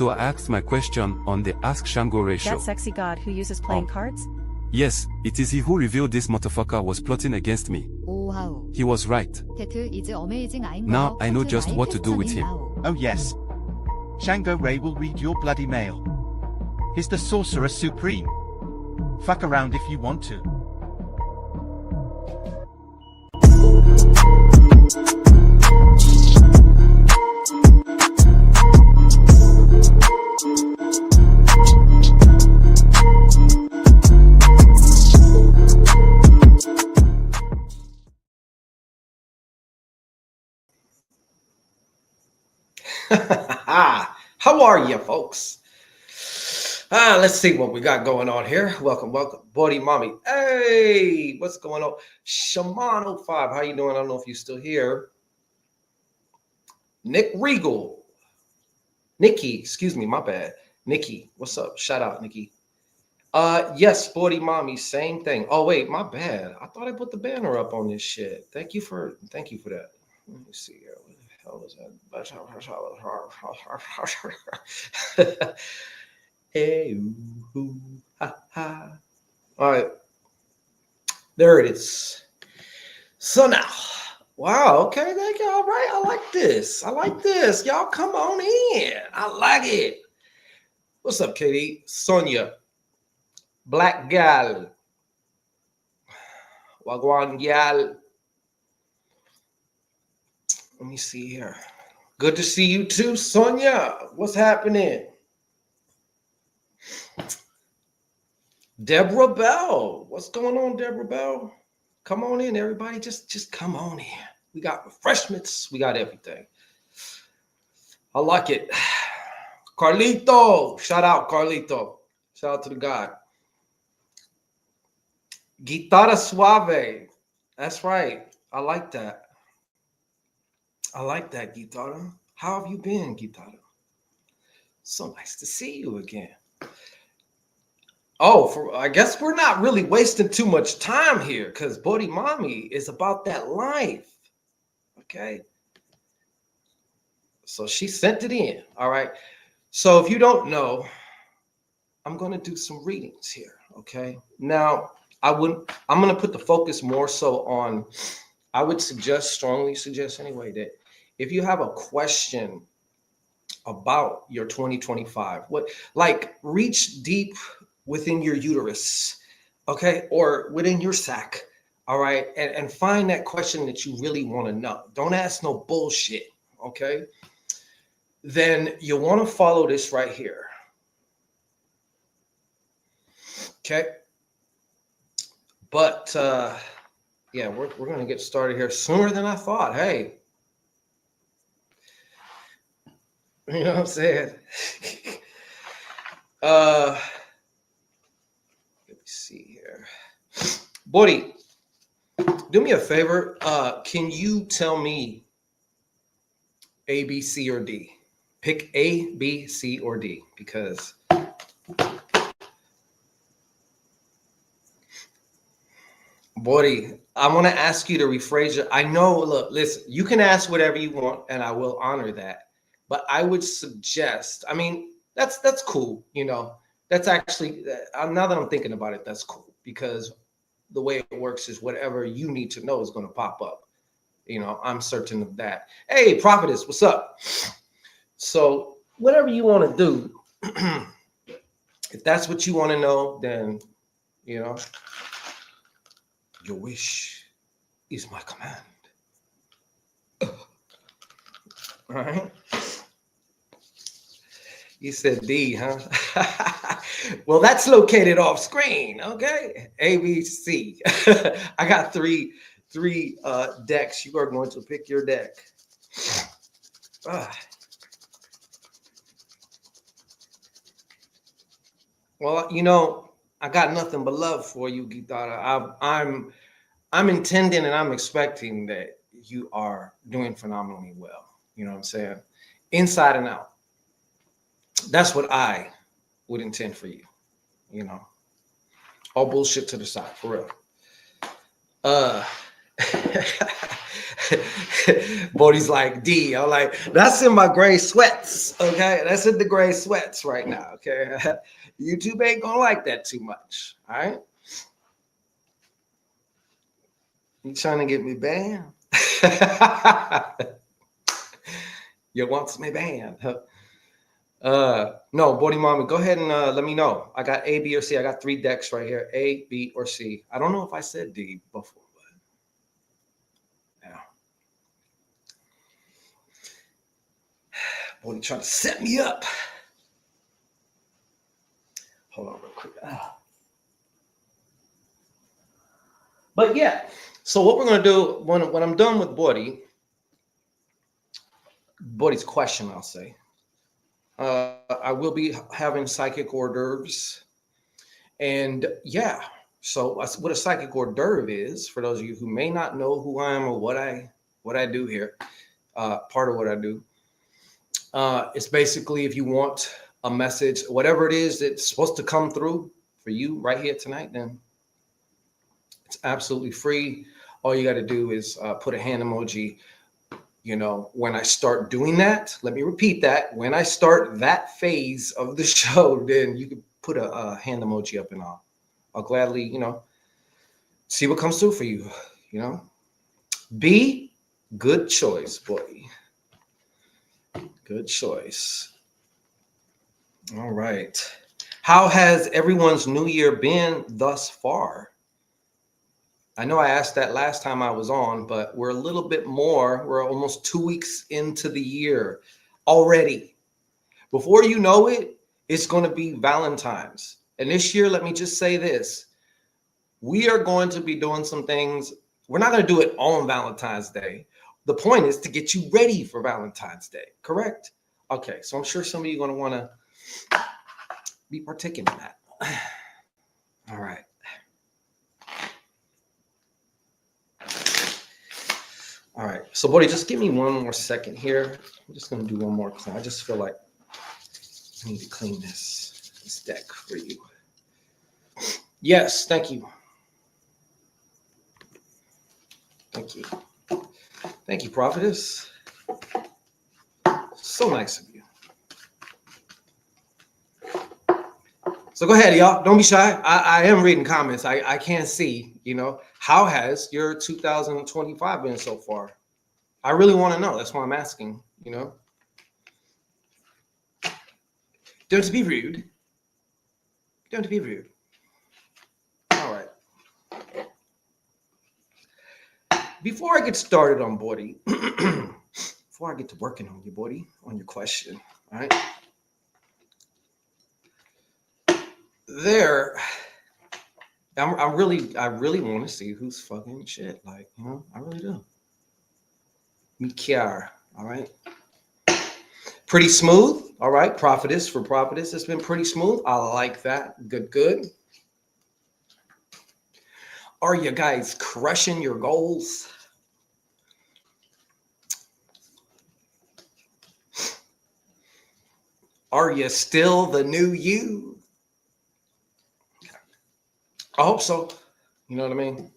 So I asked my question on the Ask Shango ratio. That sexy god who uses playing cards? Yes, it is he who revealed this motherfucker was plotting against me. 오하오. He was right. 테트 이즈 어메이징 아잉 Now I know just what to do with him. Oh yes. Shango Ray will read your bloody mail. He's the Sorcerer Supreme. Fuck around if you want to. How are you, folks? Let's see what we got going on here. Welcome, Buddy Mommy. Hey, what's going on? Shaman05, how you doing? I don't know if you're still here. Nick Regal. Nikki, excuse me, my bad. Nikki, what's up? Shout out, Nikki. Yes, Buddy Mommy, same thing. Oh, wait, my bad. I thought I put the banner up on this shit. Thank you for that. Let me see here. What the hell is that? Hey, ooh, ha, ha. All right. There it is. So now, wow, okay, thank you. All right, I like this. Y'all come on in. I like it. What's up, Katie? Sonia. Black gal. Wagwan gal. Let me see here. Good to see you too, Sonia. What's happening? Deborah Bell. What's going on, Deborah Bell? Come on in, everybody. Just come on in. We got refreshments. We got everything. I like it. Carlito. Shout out, Carlito. Shout out to the God. Guitarra Suave. That's right. I like that. I like that, Guitarra. How have you been, Guitarra? So nice to see you again. Oh, I guess we're not really wasting too much time here because Bodhi Mommy is about that life. Okay. So she sent it in. All right. So if you don't know, I'm going to do some readings here. Okay. Now, I'm going to put the focus more so on, I would strongly suggest anyway, that if you have a question about your 2025, reach deep within your uterus, okay, or within your sac, all right, and find that question that you really want to know. Don't ask no bullshit, okay? Then you want to follow this right here, okay? But yeah, we're going to get started here sooner than I thought. Hey, you know what I'm saying? Let me see here. Bodhi, do me a favor. Can you tell me A, B, C, or D? Pick A, B, C, or D, because Bodhi, I want to ask you to rephrase it. I know, look, listen, you can ask whatever you want, and I will honor that. But I would suggest, I mean, that's cool, you know. That's actually, now that I'm thinking about it, that's cool. Because the way it works is whatever you need to know is going to pop up. You know, I'm certain of that. Hey, Prophetess, what's up? So whatever you want to do, if that's what you want to know, then, you know, your wish is my command. All right. You said D, huh? Well, that's located off screen. Okay. A, B, C. I got three decks. You are going to pick your deck. Well, you know, I got nothing but love for you, Guitarra. I'm intending and I'm expecting that you are doing phenomenally well. You know what I'm saying? Inside and out. That's what I would intend for you. You know, all bullshit to the side, for real. Bodie's like, D. I'm like, that's in my gray sweats. Okay. That's in the gray sweats right now. Okay. YouTube ain't gonna like that too much. All right. You trying to get me banned? You want me banned? No, Bodie Mommy, go ahead and let me know. I got A, B, or C. I got 3 decks right here. A, B, or C. I don't know if I said D before, but yeah. Bodie trying to set me up. Hold on real quick. But yeah, so what we're gonna do when I'm done with Bodie's question, I'll say. I will be having psychic hors d'oeuvres. And yeah, so what a psychic hors d'oeuvre is, for those of you who may not know who I am or what I do here, part of what I do, it's basically if you want a message, whatever it is that's supposed to come through for you right here tonight, then it's absolutely free. All you got to do is put a hand emoji. You know, when I start doing that, let me repeat that. When I start that phase of the show, then you can put a hand emoji up and I'll gladly, you know, see what comes through for you, you know. B, good choice, boy. Good choice. All right. How has everyone's new year been thus far? I know I asked that last time I was on, but we're a little bit more. We're almost 2 weeks into the year already. Before you know it, it's going to be Valentine's. And this year, let me just say this. We are going to be doing some things. We're not going to do it on Valentine's Day. The point is to get you ready for Valentine's Day, correct? Okay, so I'm sure some of you are going to want to be partaking in that. All right. All right, so Bodie, just give me one more second here. I'm just going to do one more clean. I just feel like I need to clean this deck for you. Yes, thank you. Thank you. Thank you, Prophetess. So nice of you. So go ahead, y'all. Don't be shy. I am reading comments. I can't see, you know. How has your 2025 been so far? I really want to know. That's why I'm asking, you know. Don't be rude. Don't be rude. All right. Before I get started on Bodie, before I get to working on you, Bodie, on your question, all right? I really want to see who's fucking shit. Like, you know, I really do. Me care, all right? Pretty smooth, all right? Prophetess for Prophetess. It's been pretty smooth. I like that. Good. Are you guys crushing your goals? Are you still the new you? I hope so. You know what I mean?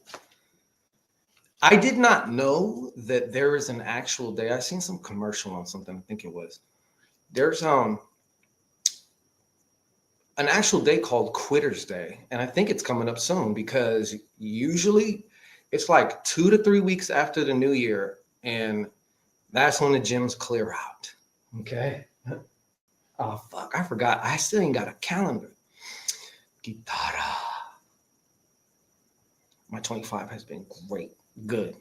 I did not know that there is an actual day. I seen some commercial on something. I think it was. There's an actual day called Quitter's Day, and I think it's coming up soon because usually it's like 2 to 3 weeks after the new year, and that's when the gyms clear out. Okay. Oh fuck! I forgot. I still ain't got a calendar. Guitarra. My 25 has been great. Good.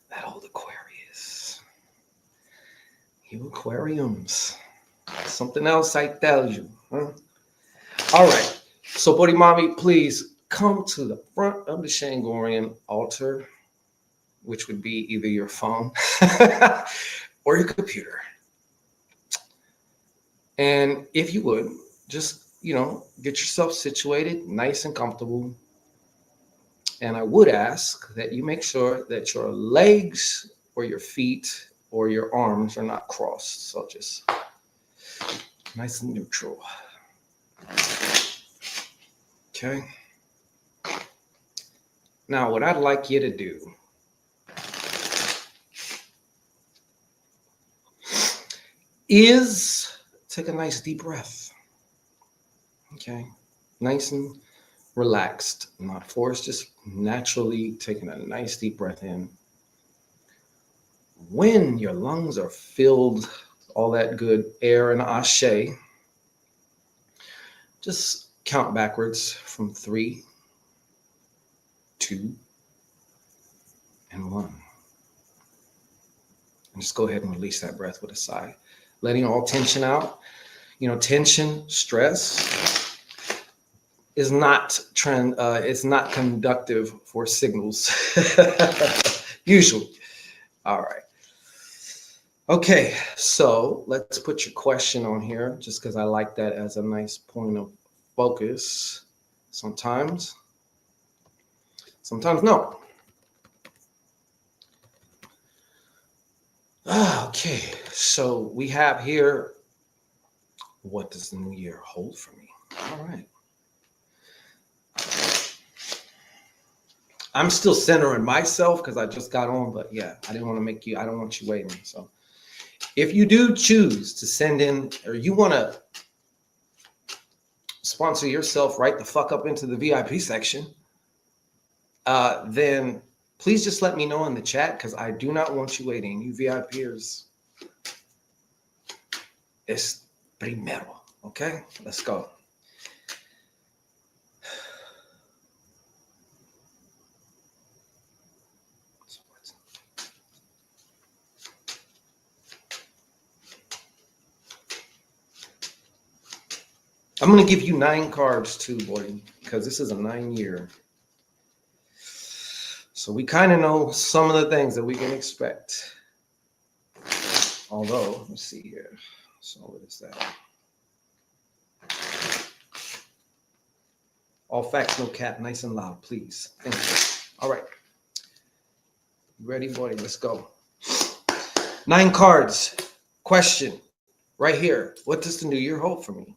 That old Aquarius. You aquariums. Something else I tell you. Huh? All right. So, Bodhi Mommy, please come to the front of the Shangorian altar, which would be either your phone or your computer. And if you would, just, you know, get yourself situated nice and comfortable. And I would ask that you make sure that your legs or your feet or your arms are not crossed. So just nice and neutral. Okay. Now, what I'd like you to do is take a nice deep breath. Okay. Nice and relaxed, not forced, just naturally taking a nice deep breath in. When your lungs are filled with all that good air and ashe, just count backwards from 3, 2, and 1. And just go ahead and release that breath with a sigh, letting all tension out. You know, tension, stress is not it's not conductive for signals. Usually. All right. Okay, so let's put your question on here just because I like that as a nice point of focus. Sometimes no. Okay, so we have here, what does the new year hold for me? All right. I'm still centering myself because I just got on, but yeah, I don't want you waiting. So if you do choose to send in, or you want to sponsor yourself right the fuck up into the VIP section, then please just let me know in the chat because I do not want you waiting. You VIPers, es primero. Okay, let's go. I'm going to give you 9 cards too, boy, because this is a 9-year. So we kind of know some of the things that we can expect. Although, let's see here. So what is that? All facts, no cap, nice and loud, please. Thank you. All right. You ready, boy? Let's go. 9 cards. Question right here. What does the new year hold for me?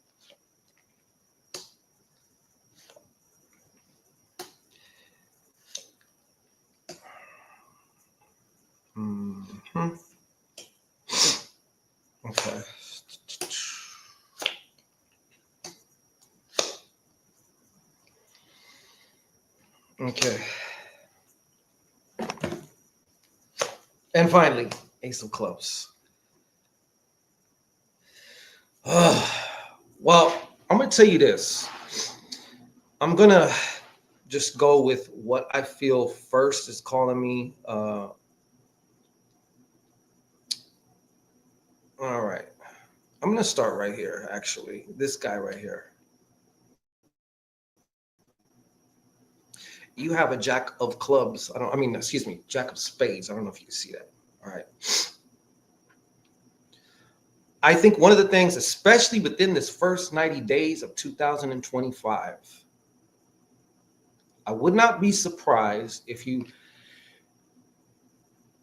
Mm-hmm. Okay. Okay. And finally, Ace of Clubs. Well, I'm going to tell you this. I'm going to just go with what I feel first is calling me. All right. I'm going to start right here, actually. This guy right here. You have a Jack of Clubs. Jack of Spades. I don't know if you can see that. All right. I think one of the things, especially within this first 90 days of 2025, I would not be surprised if I'm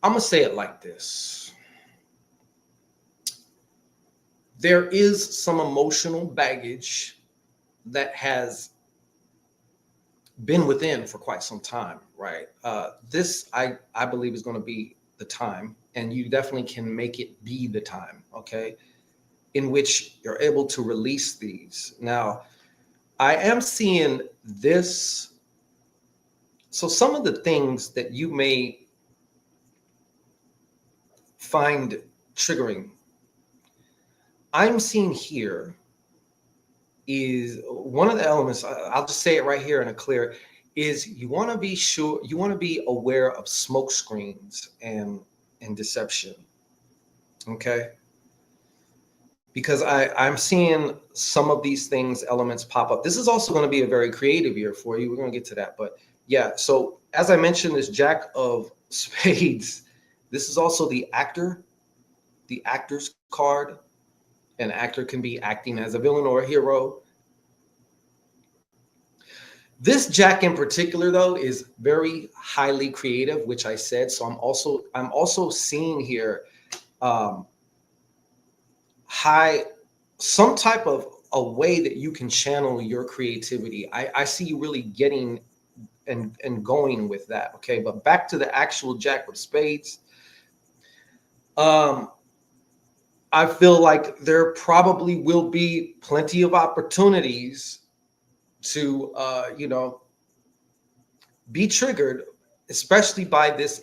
going to say it like this. There is some emotional baggage that has been within for quite some time, right? This, I believe, is going to be the time, and you definitely can make it be the time, okay, in which you're able to release these. Now, I am seeing this. So some of the things that you may find triggering, I'm seeing here is one of the elements, I'll just say it right here in a clear, is you want to be sure, you want to be aware of smoke screens and deception, okay? Because I'm seeing some of these things, elements pop up. This is also going to be a very creative year for you. We're going to get to that. But yeah, so as I mentioned, this Jack of Spades, this is also the actor's card. An actor can be acting as a villain or a hero. This Jack in particular, though, is very highly creative, which I said. So I'm also seeing here some type of a way that you can channel your creativity. I see you really getting and going with that. Okay, but back to the actual Jack of Spades. I feel like there probably will be plenty of opportunities to, be triggered, especially by this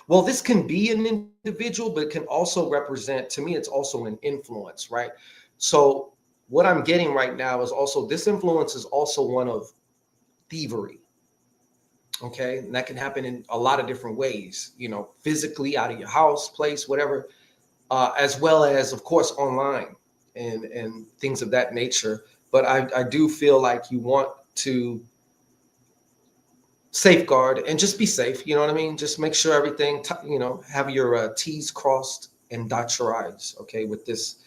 well, this can be an individual, but it can also represent, to me, it's also an influence, right? So what I'm getting right now is also, this influence is also one of thievery. Okay, and that can happen in a lot of different ways, physically, out of your house, place, whatever, as well as, of course, online and things of that nature. But I do feel like you want to safeguard and just be safe. You know what I mean? Just make sure everything, have your T's crossed and dot your I's. Okay, with this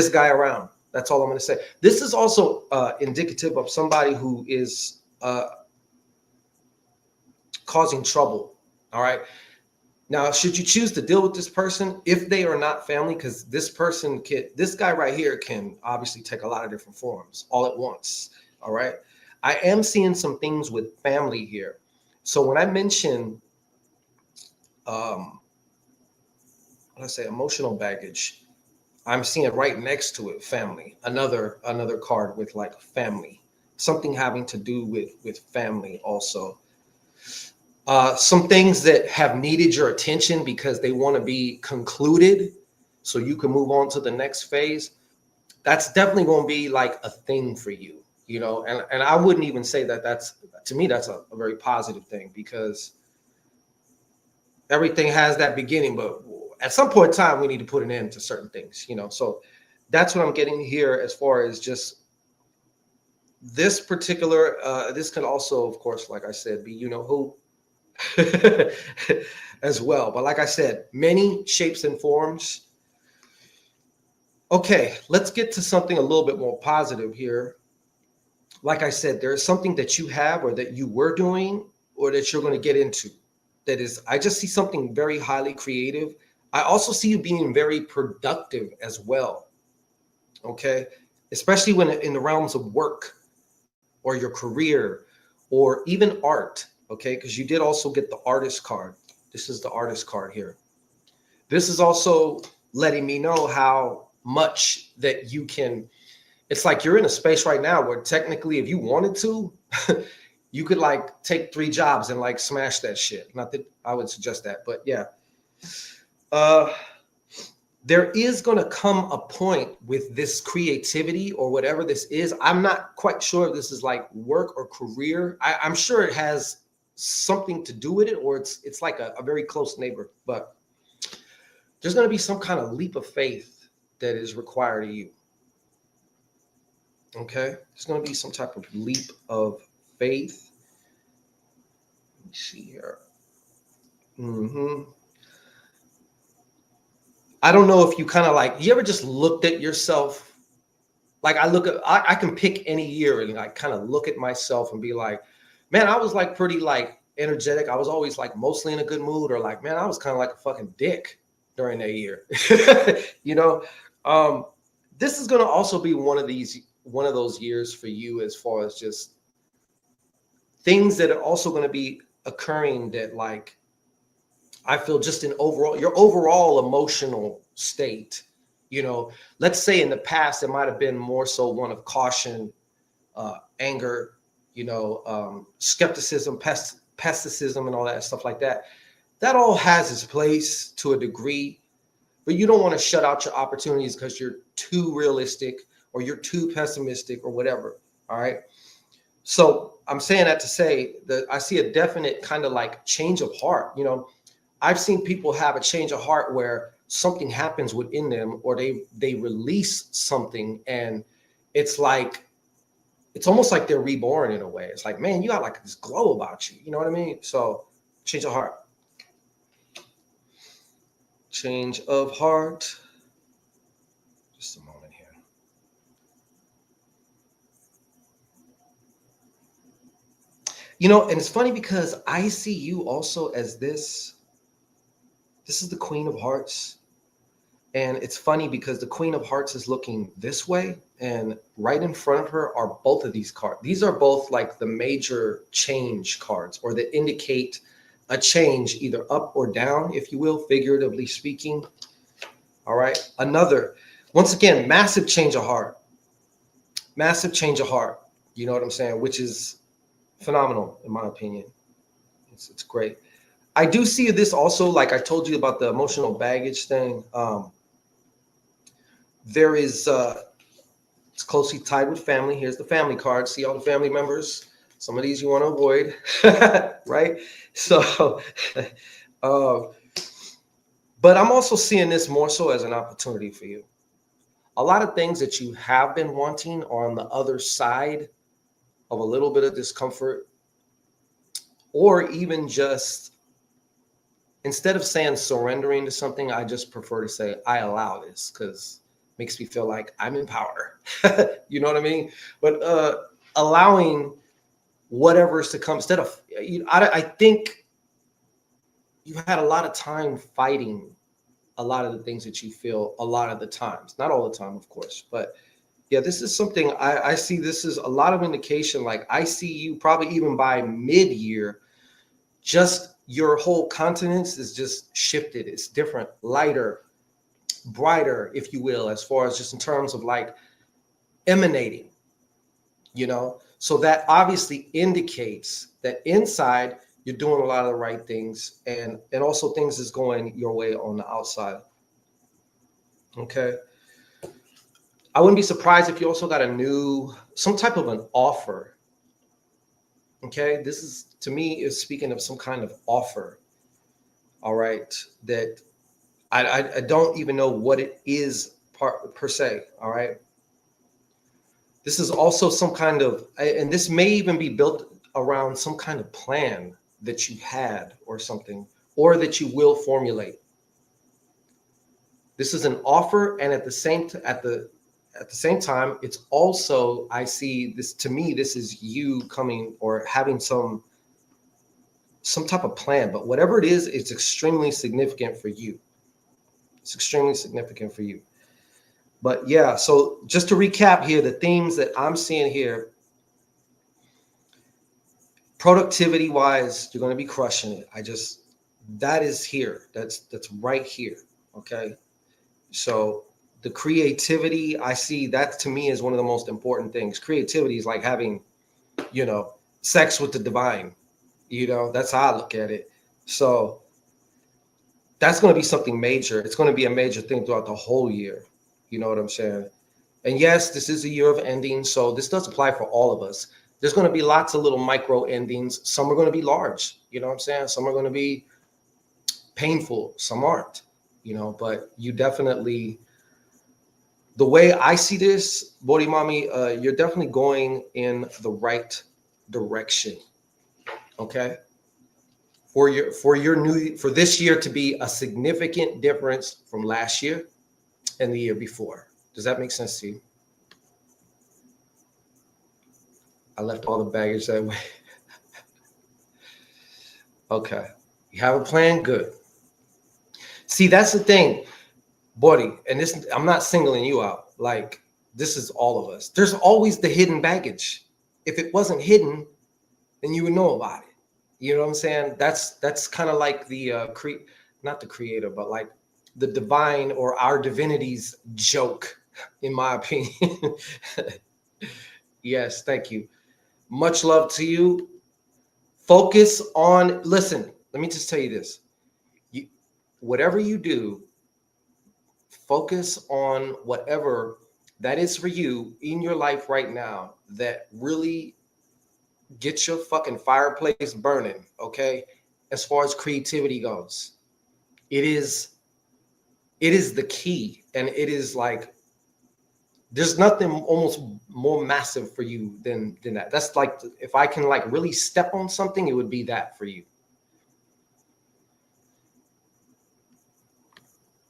guy around. That's all I'm going to say. This is also indicative of somebody who is causing trouble. All right. Now, should you choose to deal with this person, if they are not family, because this guy right here can obviously take a lot of different forms all at once. All right. I am seeing some things with family here. So when I mention, let's say emotional baggage, I'm seeing right next to it, family, another card with like family, something having to do with family also. Some things that have needed your attention because they want to be concluded so you can move on to the next phase. That's definitely going to be like a thing for you, and I wouldn't even say that's, to me, that's a very positive thing, because everything has that beginning, but at some point in time, we need to put an end to certain things, so that's what I'm getting here as far as just this particular, this can also, of course, like I said, be, who, as well. But like I said, many shapes and forms. Okay, let's get to something a little bit more positive here. Like I said, there's something that you have or that you were doing or that you're going to get into that is, I just see something very highly creative. I also see you being very productive as well. Okay, especially when in the realms of work or your career or even art. Okay, because you did also get the artist card. This is the artist card here. This is also letting me know how much that you can. It's like you're in a space right now where technically, if you wanted to, you could like take 3 jobs and like smash that shit. Not that I would suggest that, but yeah. There is going to come a point with this creativity or whatever this is. I'm not quite sure if this is like work or career. I'm sure it has something to do with it, or it's like a very close neighbor, but there's going to be some kind of leap of faith that is required of you. Okay, there's going to be some type of leap of faith. Let me see here. I don't know if you kind of like, you ever just looked at yourself? Like I can pick any year and like kind of look at myself and be like, man, I was like pretty like energetic. I was always like mostly in a good mood, or like, man, I was kind of like a fucking dick during that year. This is going to also be one of those years for you, as far as just things that are also going to be occurring that, like, I feel just in your overall emotional state, let's say in the past, it might've been more so one of caution, anger, skepticism, pessimism, and all that stuff like that. That all has its place to a degree, but you don't want to shut out your opportunities because you're too realistic or you're too pessimistic or whatever. All right. So I'm saying that to say that I see a definite kind of like change of heart. I've seen people have a change of heart where something happens within them, or they release something, and it's almost like they're reborn in a way. It's like, man, you got like this glow about you. You know what I mean? So change of heart. Change of heart. Just a moment here. And it's funny because I see you also as this. This is the Queen of Hearts. And it's funny because the Queen of Hearts is looking this way, and right in front of her are both of these cards. These are both like the major change cards, or that indicate a change either up or down, if you will, figuratively speaking. All right. Another, once again, massive change of heart. Massive change of heart. You know what I'm saying? Which is phenomenal, in my opinion. It's great. I do see this also, like I told you about the emotional baggage thing. There is, it's closely tied with family. Here's the family card. See all the family members? Some of these you want to avoid, right? So, but I'm also seeing this more so as an opportunity for you. A lot of things that you have been wanting are on the other side of a little bit of discomfort, or even just, instead of saying surrendering to something, I just prefer to say I allow this, because it makes me feel like I'm in power. You know what I mean? But allowing whatever is to come, instead of, I think you had a lot of time fighting a lot of the things that you feel a lot of the times, not all the time, of course, but yeah, this is something I see. This is a lot of indication. Like I see you probably even by mid-year, just your whole countenance is just shifted. It's different, lighter, brighter, if you will, as far as just in terms of like emanating, you know? So that obviously indicates that inside you're doing a lot of the right things, and also things is going your way on the outside. Okay. I wouldn't be surprised if you also got some type of an offer. Okay. This is, to me, is speaking of some kind of offer. All right. That I don't even know what it is per se. All right. This is also some kind of, and this may even be built around some kind of plan that you had or something, or that you will formulate. This is an offer, and at the same time, it's also, I see this, to me, this is you coming or having some type of plan. But whatever it is, it's extremely significant for you. It's extremely significant for you. But yeah, so just to recap here, the themes that I'm seeing here, productivity wise, you're going to be crushing it. That is here. That's right here. Okay. So the creativity, I see that, to me, is one of the most important things. Creativity is like having, sex with the divine. That's how I look at it. So that's going to be something major. It's going to be a major thing throughout the whole year. You know what I'm saying? And yes, this is a year of endings, so this does apply for all of us. There's going to be lots of little micro endings. Some are going to be large. You know what I'm saying? Some are going to be painful. Some aren't. But you definitely, the way I see this, Body Mommy, you're definitely going in the right direction. Okay. For this year to be a significant difference from last year and the year before. Does that make sense to you? I left all the baggage that way. Okay. You have a plan? Good. See, that's the thing, Body, and this, I'm not singling you out. Like, this is all of us. There's always the hidden baggage. If it wasn't hidden, then you would know about it. You know what I'm saying? That's kind of like the not the creator, but like the divine or our divinity's joke, in my opinion. Yes, thank you. Much love to you. Focus on, listen, let me just tell you this. Whatever you do, focus on whatever that is for you in your life right now that really gets your fucking fireplace burning, okay? As far as creativity goes. It is the key, and it is like, there's nothing almost more massive for you than that. That's like, if I can like really step on something, it would be that for you.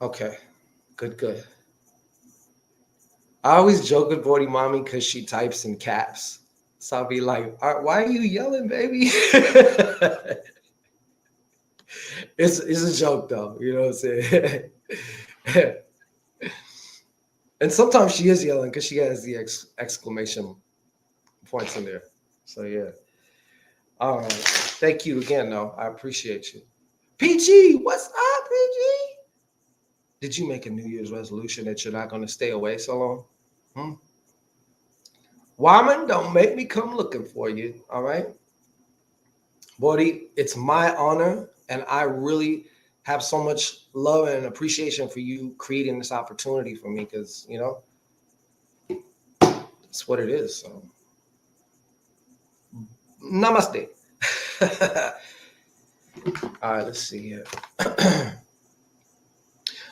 Okay, good. I always joke with Body Mommy because she types in caps. So I'll be like, why are you yelling, baby? It's a joke though, you know what I'm saying? And sometimes she is yelling because she has the exclamation points in there. So yeah. All right. Thank you again, though. I appreciate you. PG, what's up, PG? Did you make a New Year's resolution that you're not going to stay away so long? Wyman, don't make me come looking for you. All right. Bodhi, it's my honor, and I really have so much love and appreciation for you creating this opportunity for me, because, you know, it's what it is. So, namaste. All right, let's see here.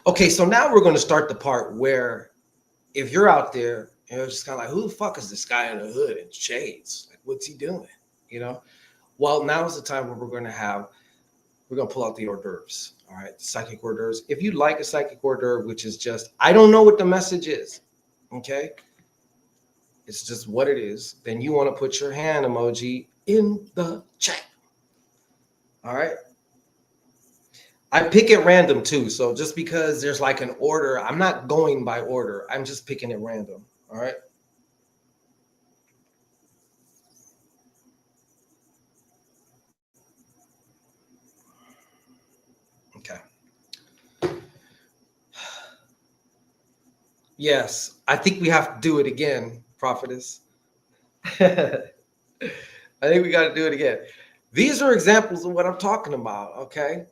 Okay, so now we're going to start the part where if you're out there, you know, just kind of like, who the fuck is this guy in the hood and shades? Like, what's he doing? You know? Well, now is the time where we're going to pull out the hors d'oeuvres. All right, psychic hors d'oeuvres. If you like a psychic hors d'oeuvre, which is just, I don't know what the message is, okay? It's just what it is. Then you want to put your hand emoji in the chat. All right. I pick at random too. So just because there's like an order, I'm not going by order. I'm just picking at random. All right. Okay. Yes, I think we have to do it again, prophetess. I think we got to do it again. These are examples of what I'm talking about. Okay.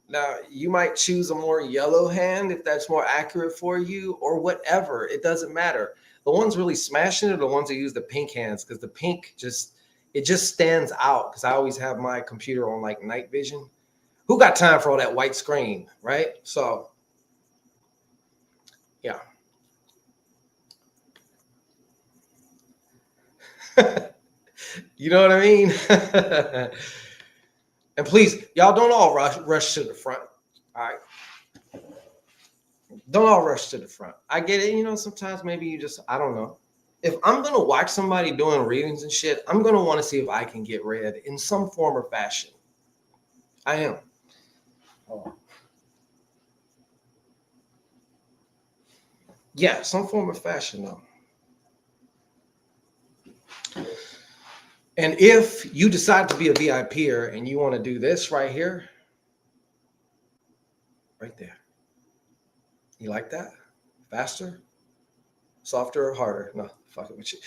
Now, you might choose a more yellow hand if that's more accurate for you, or whatever. It doesn't matter. The ones really smashing it are the ones that use the pink hands, because the pink just stands out, because I always have my computer on like night vision. Who got time for all that white screen, right? So, yeah. You know what I mean? And please, y'all don't all rush to the front. All right. Don't all rush to the front. I get it. You know, sometimes maybe you just, I don't know. If I'm going to watch somebody doing readings and shit, I'm going to want to see if I can get read in some form or fashion. I am. Oh. Yeah, some form of fashion, though. And if you decide to be a VIPer and you want to do this right here, right there. You like that? Faster? Softer or harder? No, fuck it with you.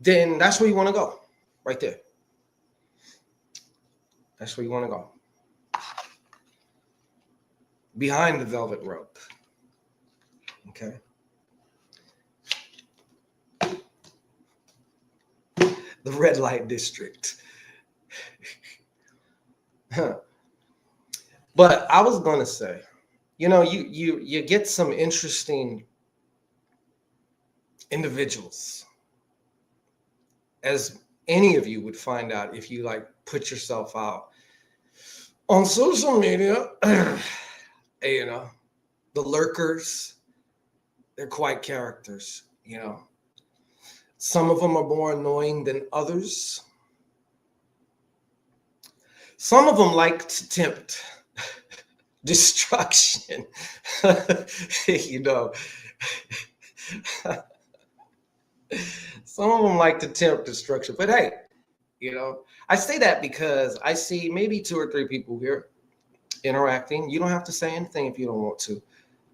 Then that's where you want to go. Right there. That's where you want to go. Behind the velvet rope. Okay. The red light district. But I was going to say, you know, you get some interesting individuals, as any of you would find out if you like put yourself out on social media. You know, the lurkers, they're quite characters, you know. Some of them are more annoying than others. Some of them like to tempt destruction. You know, some of them like to tempt destruction. But hey, you know, I say that because I see maybe 2 or 3 people here interacting. You don't have to say anything if you don't want to.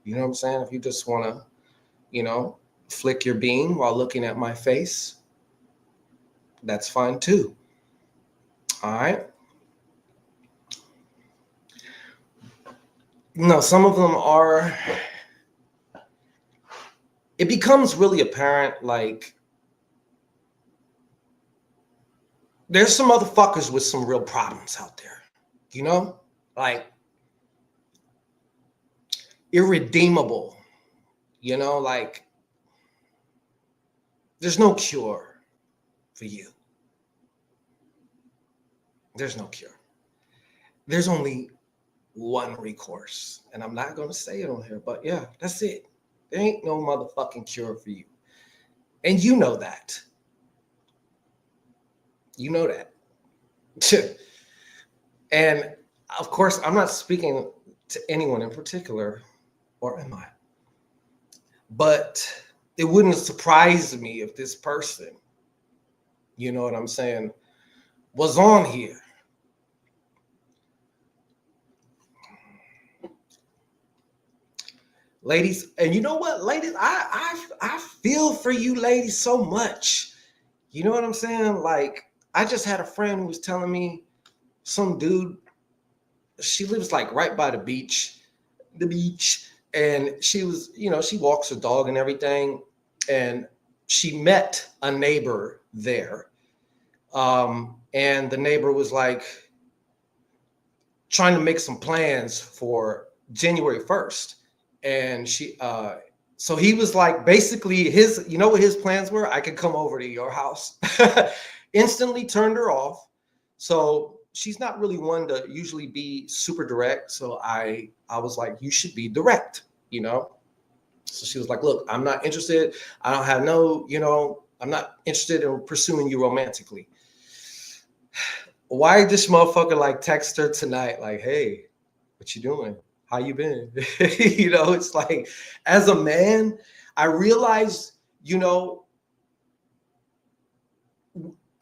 You know what I'm saying? If you just want to, you know, flick your bean while looking at my face, that's fine too. All right. No, some of them are, it becomes really apparent, like, there's some motherfuckers with some real problems out there, you know, like irredeemable, you know, like there's no cure for you. There's no cure. There's only one recourse. And I'm not going to say it on here, but yeah, that's it. There ain't no motherfucking cure for you. And you know that. You know that. And of course, I'm not speaking to anyone in particular, or am I? But it wouldn't surprise me if this person, you know what I'm saying, was on here. Ladies, and you know what, ladies, I feel for you ladies so much. You know what I'm saying? Like, I just had a friend who was telling me some dude, she lives like right by the beach, and she was, you know, she walks her dog and everything, and she met a neighbor there. And the neighbor was like trying to make some plans for January 1st. And so he was like, basically his, you know what his plans were? I could come over to your house. Instantly turned her off. So she's not really one to usually be super direct. So I was like, you should be direct, you know? So she was like, look, I'm not interested. I don't have no, you know, I'm not interested in pursuing you romantically. Why this motherfucker like text her tonight? Like, hey, what you doing? How you been? You know, it's like, as a man, I realized, you know,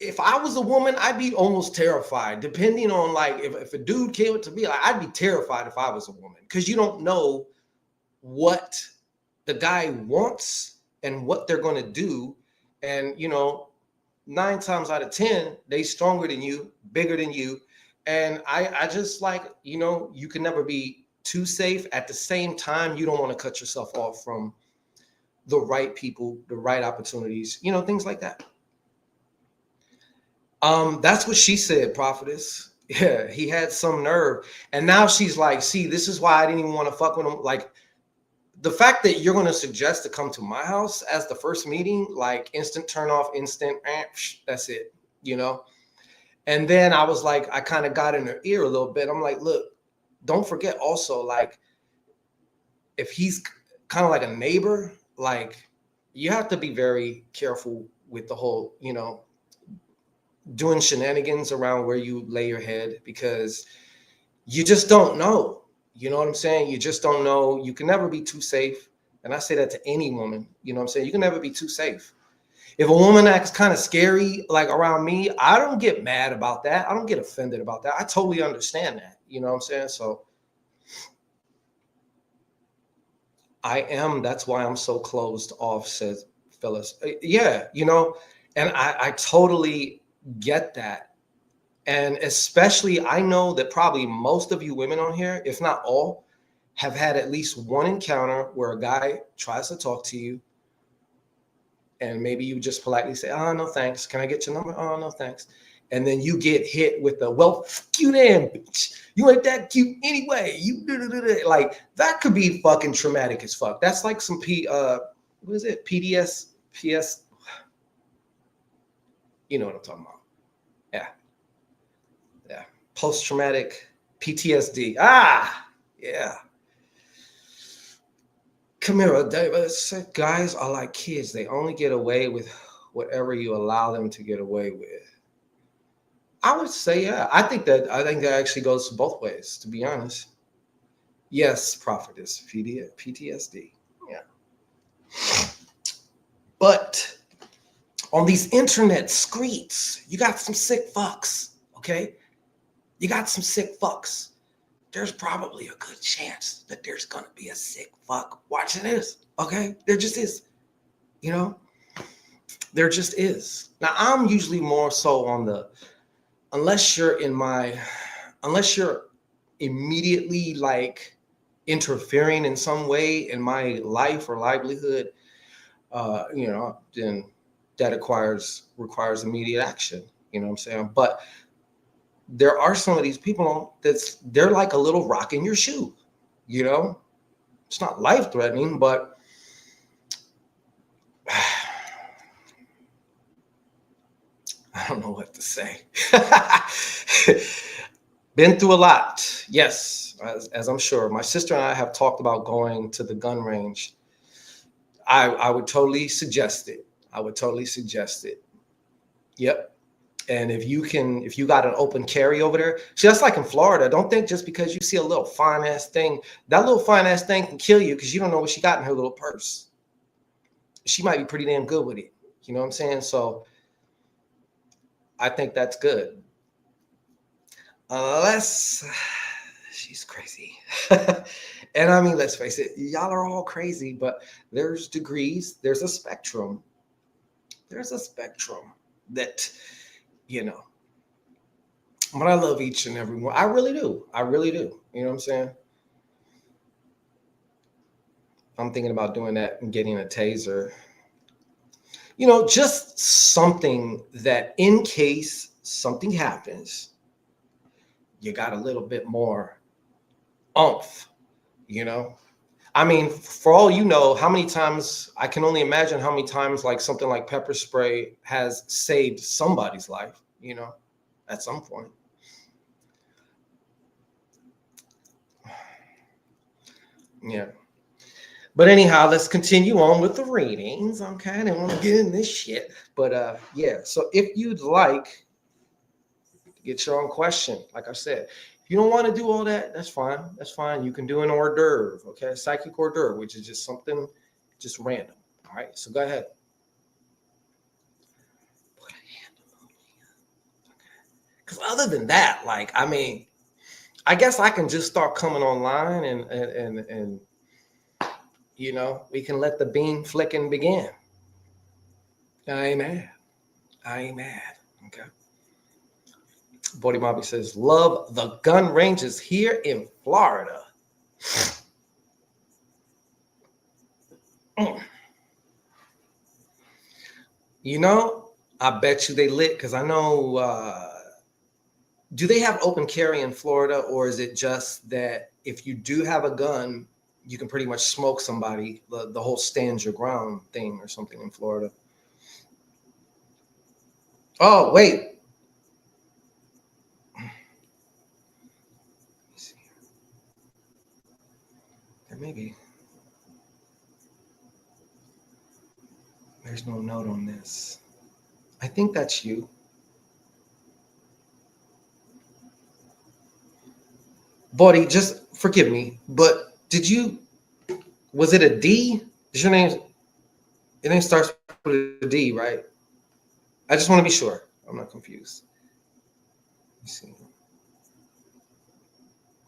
if I was a woman, I'd be almost terrified, depending on like, if a dude came to me, like, I'd be terrified if I was a woman, because you don't know what the guy wants and what they're going to do. And, you know, 9 times out of 10, they stronger than you, bigger than you. And I just like, you know, you can never be too safe. At the same time, you don't want to cut yourself off from the right people, the right opportunities, you know, things like that. That's what she said, prophetess. Yeah, he had some nerve. And now she's like, see, this is why I didn't even want to fuck with him. Like, the fact that you're going to suggest to come to my house as the first meeting, like instant turn off, instant, that's it, you know? And then I was like, I kind of got in her ear a little bit. I'm like, look, don't forget also, like, if he's kind of like a neighbor, like, you have to be very careful with the whole, you know, doing shenanigans around where you lay your head, because you just don't know. You know what I'm saying? You just don't know. You can never be too safe. And I say that to any woman, you know what I'm saying? You can never be too safe. If a woman acts kind of scary, like around me, I don't get mad about that. I don't get offended about that. I totally understand that. You know what I'm saying? So that's why I'm so closed off, says Phyllis. Yeah, you know, and I totally get that. And especially, I know that probably most of you women on here, if not all, have had at least one encounter where a guy tries to talk to you, and maybe you just politely say, oh, no, thanks. Can I get your number? Oh, no, thanks. And then you get hit with the, well, you damn bitch. You ain't that cute anyway. You like, that could be fucking traumatic as fuck. That's like some what is it? PS. You know what I'm talking about. Yeah. Yeah. Post-traumatic PTSD. Ah, yeah. Camila Davis said, guys are like kids. They only get away with whatever you allow them to get away with. I would say, yeah. I think that actually goes both ways, to be honest. Yes, prophetess, PTSD. Yeah. But on these internet streets, you got some sick fucks, okay? You got some sick fucks. There's probably a good chance that there's going to be a sick fuck watching this, okay? There just is, you know? There just is. Now, I'm usually more so on the, unless you're immediately like interfering in some way in my life or livelihood, you know, then that requires immediate action, you know what I'm saying? But there are some of these people they're like a little rock in your shoe, you know? It's not life-threatening, but I don't know what to say. Been through a lot. Yes, as I'm sure. My sister and I have talked about going to the gun range. I would totally suggest it. Yep. And if you got an open carry over there, see, that's like in Florida. Don't think just because you see a little fine ass thing, that little fine ass thing can kill you because you don't know what she got in her little purse. she might be pretty damn good with it. You know what I'm saying? So I think that's good. Unless she's crazy. And I mean, let's face it, y'all are all crazy, but there's degrees, there's a spectrum. There's a spectrum that, you know, but I love each and every one. I really do. I really do. You know what I'm saying? I'm thinking about doing that and getting a taser. You know, just something that in case something happens, you got a little bit more oomph, you know? I mean, for all you know, how many times, I can only imagine how many times like something like pepper spray has saved somebody's life, you know, at some point. Yeah. But anyhow, let's continue on with the readings. Okay, I didn't want to get in this shit. But yeah, so if you'd like to get your own question, like I said, if you don't want to do all that, that's fine. That's fine. You can do an hors d'oeuvre, okay? Psychic hors d'oeuvre, which is just something just random. All right, so go ahead. Because other than that, like, I mean, I guess I can just start coming online and you know, we can let the beam flicking begin. I ain't mad. I ain't mad. Okay. Bodie Mobby says, love the gun ranges here in Florida. You know, I bet you they lit because I know, do they have open carry in Florida, or is it just that if you do have a gun, you can pretty much smoke somebody, the whole stand your ground thing or something in Florida? Oh, wait. There may be. There's no note on this. I think that's you. Buddy, just forgive me, but was it a D? Is your name starts with a D, right? I just want to be sure. I'm not confused. Let me see.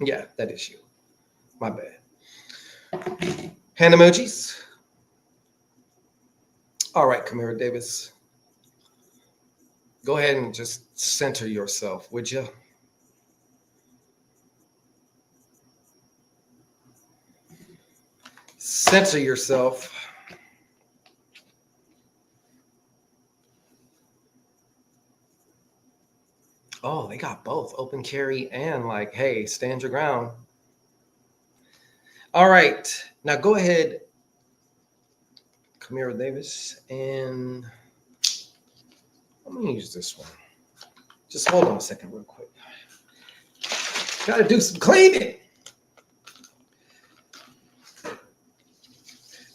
Yeah, that is you. My bad. Hand emojis. All right, Kamira Davis. Go ahead and just center yourself, would you? Center yourself. Oh, they got both open carry and like, hey, stand your ground. All right, now go ahead, Kamira Davis, and I'm gonna use this one. Just hold on a second real quick. Gotta do some cleaning.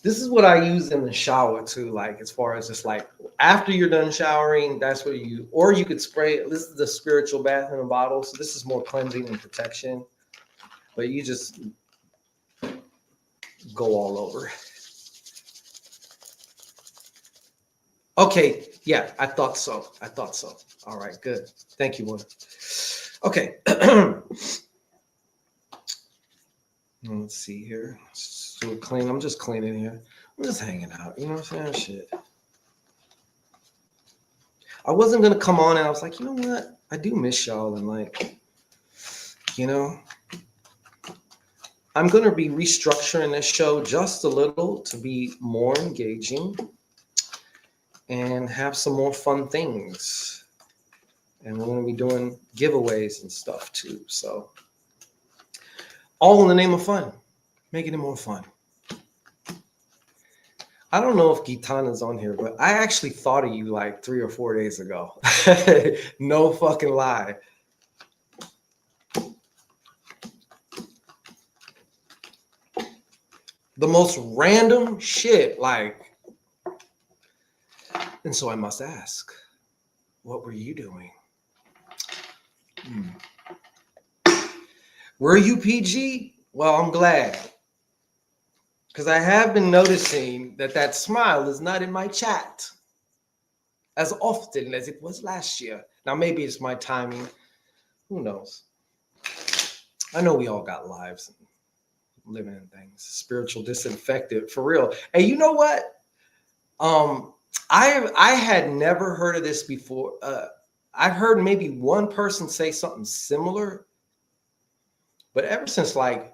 This is what I use in the shower too, like as far as just like after you're done showering, that's what or you could spray it. This is the spiritual bath in a bottle. So this is more cleansing and protection, but you just go all over. Okay, yeah, I thought so. All right, good. Thank you, one. Okay. Let's see here. Let's do it clean. I'm just cleaning here. I'm just hanging out. You know what I'm saying? Shit. I wasn't going to come on and I was like, you know what? I do miss y'all. And like, you know, I'm going to be restructuring this show just a little to be more engaging and have some more fun things. And we're going to be doing giveaways and stuff too. So all in the name of fun, making it more fun. I don't know if Gitana's on here, but I actually thought of you like 3 or 4 days ago. No fucking lie. The most random shit, like, and so I must ask, what were you doing? Were you PG? Well, I'm glad. because I have been noticing that smile is not in my chat as often as it was last year. Now, maybe it's my timing. Who knows? I know we all got lives and living in things. Spiritual disinfectant, for real. And you know what? I had never heard of this before. I've heard maybe one person say something similar, but ever since, like,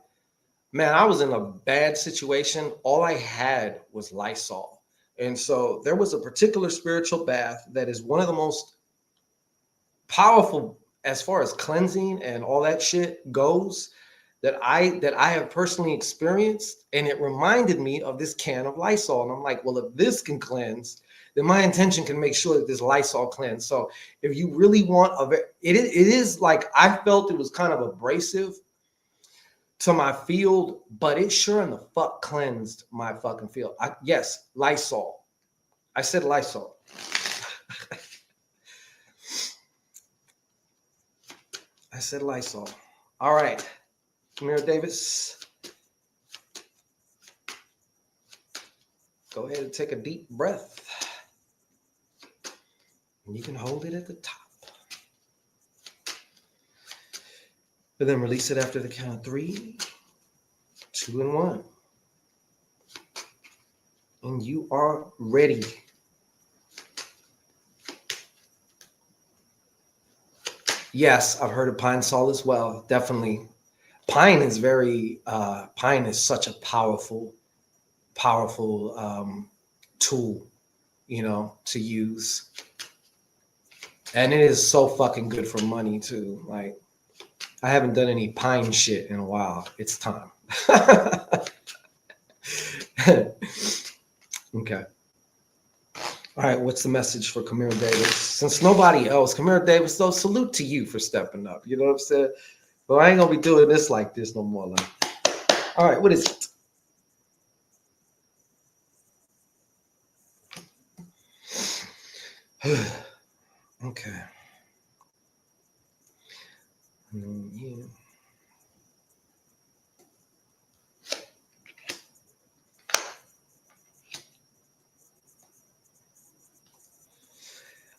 man, I was in a bad situation. All I had was Lysol. And so there was a particular spiritual bath that is one of the most powerful as far as cleansing and all that shit goes that I have personally experienced. And it reminded me of this can of Lysol. And I'm like, well, if this can cleanse, then my intention can make sure that this Lysol cleanse. So if you really want it is like, I felt it was kind of abrasive to my field, but it sure in the fuck cleansed my fucking field. Yes, Lysol. I said Lysol. I said Lysol. All right. Kamira Davis. Go ahead and take a deep breath. And you can hold it at the top. But then release it after the count of 3, 2, and 1. And you are ready. Yes, I've heard of pine sol as well. Definitely. Pine is such a powerful tool, to use. And it is so fucking good for money too. Like, I haven't done any pine shit in a while. It's time. Okay. All right, what's the message for Kamira Davis? Since nobody else, Kamira Davis, though, salute to you for stepping up. You know what I'm saying? But I ain't gonna be doing this like this no more. Like, all right, what is it? Okay. Yeah.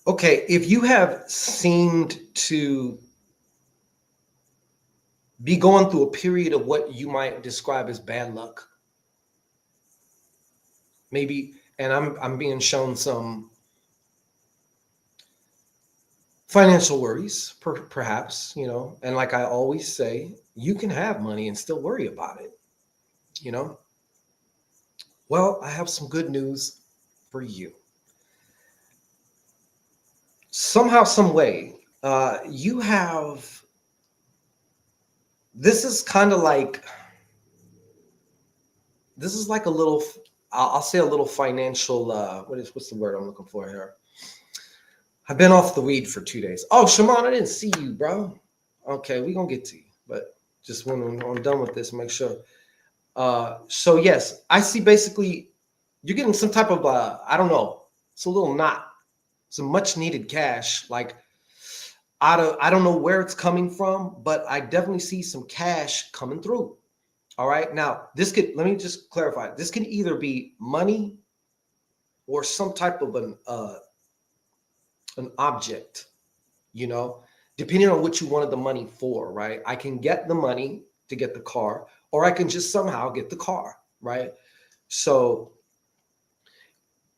Okay, if you have seemed to be going through a period of what you might describe as bad luck, maybe, and I'm being shown some financial worries, perhaps, and like I always say, you can have money and still worry about it, Well, I have some good news for you. Somehow, some way, you have, this is like a little, I'll say a little financial, what's the word I'm looking for here? I've been off the weed for 2 days. Oh, Shimon, I didn't see you, bro. Okay, we're going to get to you, but just when I'm done with this, make sure. So yes, I see basically you're getting some type of, I don't know, it's a little knot, some much needed cash, like I don't know where it's coming from, but I definitely see some cash coming through. All right. Now, let me just clarify. This can either be money or some type of an object, depending on what you wanted the money for, right? I can get the money to get the car, or I can just somehow get the car, right? So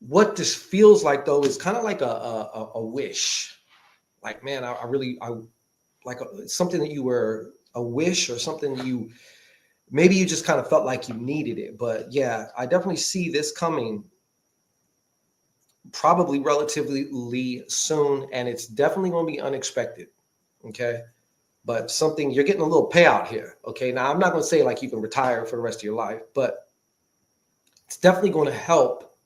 what this feels like, though, is kind of like a wish. Like, man, I like something that you were a wish, or something that maybe you just kind of felt like you needed it. But yeah, I definitely see this coming probably relatively soon, and it's definitely going to be unexpected. Okay. But something, you're getting a little payout here. Okay. Now, I'm not going to say like you can retire for the rest of your life, but it's definitely going to help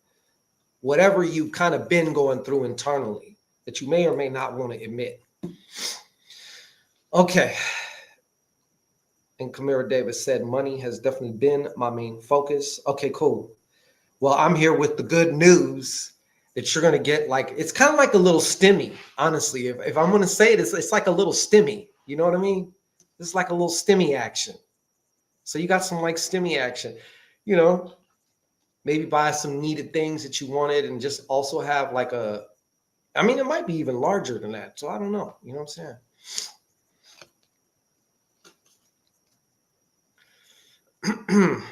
whatever you've kind of been going through internally that you may or may not want to admit. Okay. And Kamira Davis said, money has definitely been my main focus. Okay, cool. Well, I'm here with the good news that you're going to get, like, it's kind of like a little stimmy, honestly. If I'm going to say it, it's like a little stimmy. You know what I mean? It's like a little stimmy action. So you got some like stimmy action, maybe buy some needed things that you wanted, and just also have like a, I mean, it might be even larger than that. So I don't know. You know what I'm saying?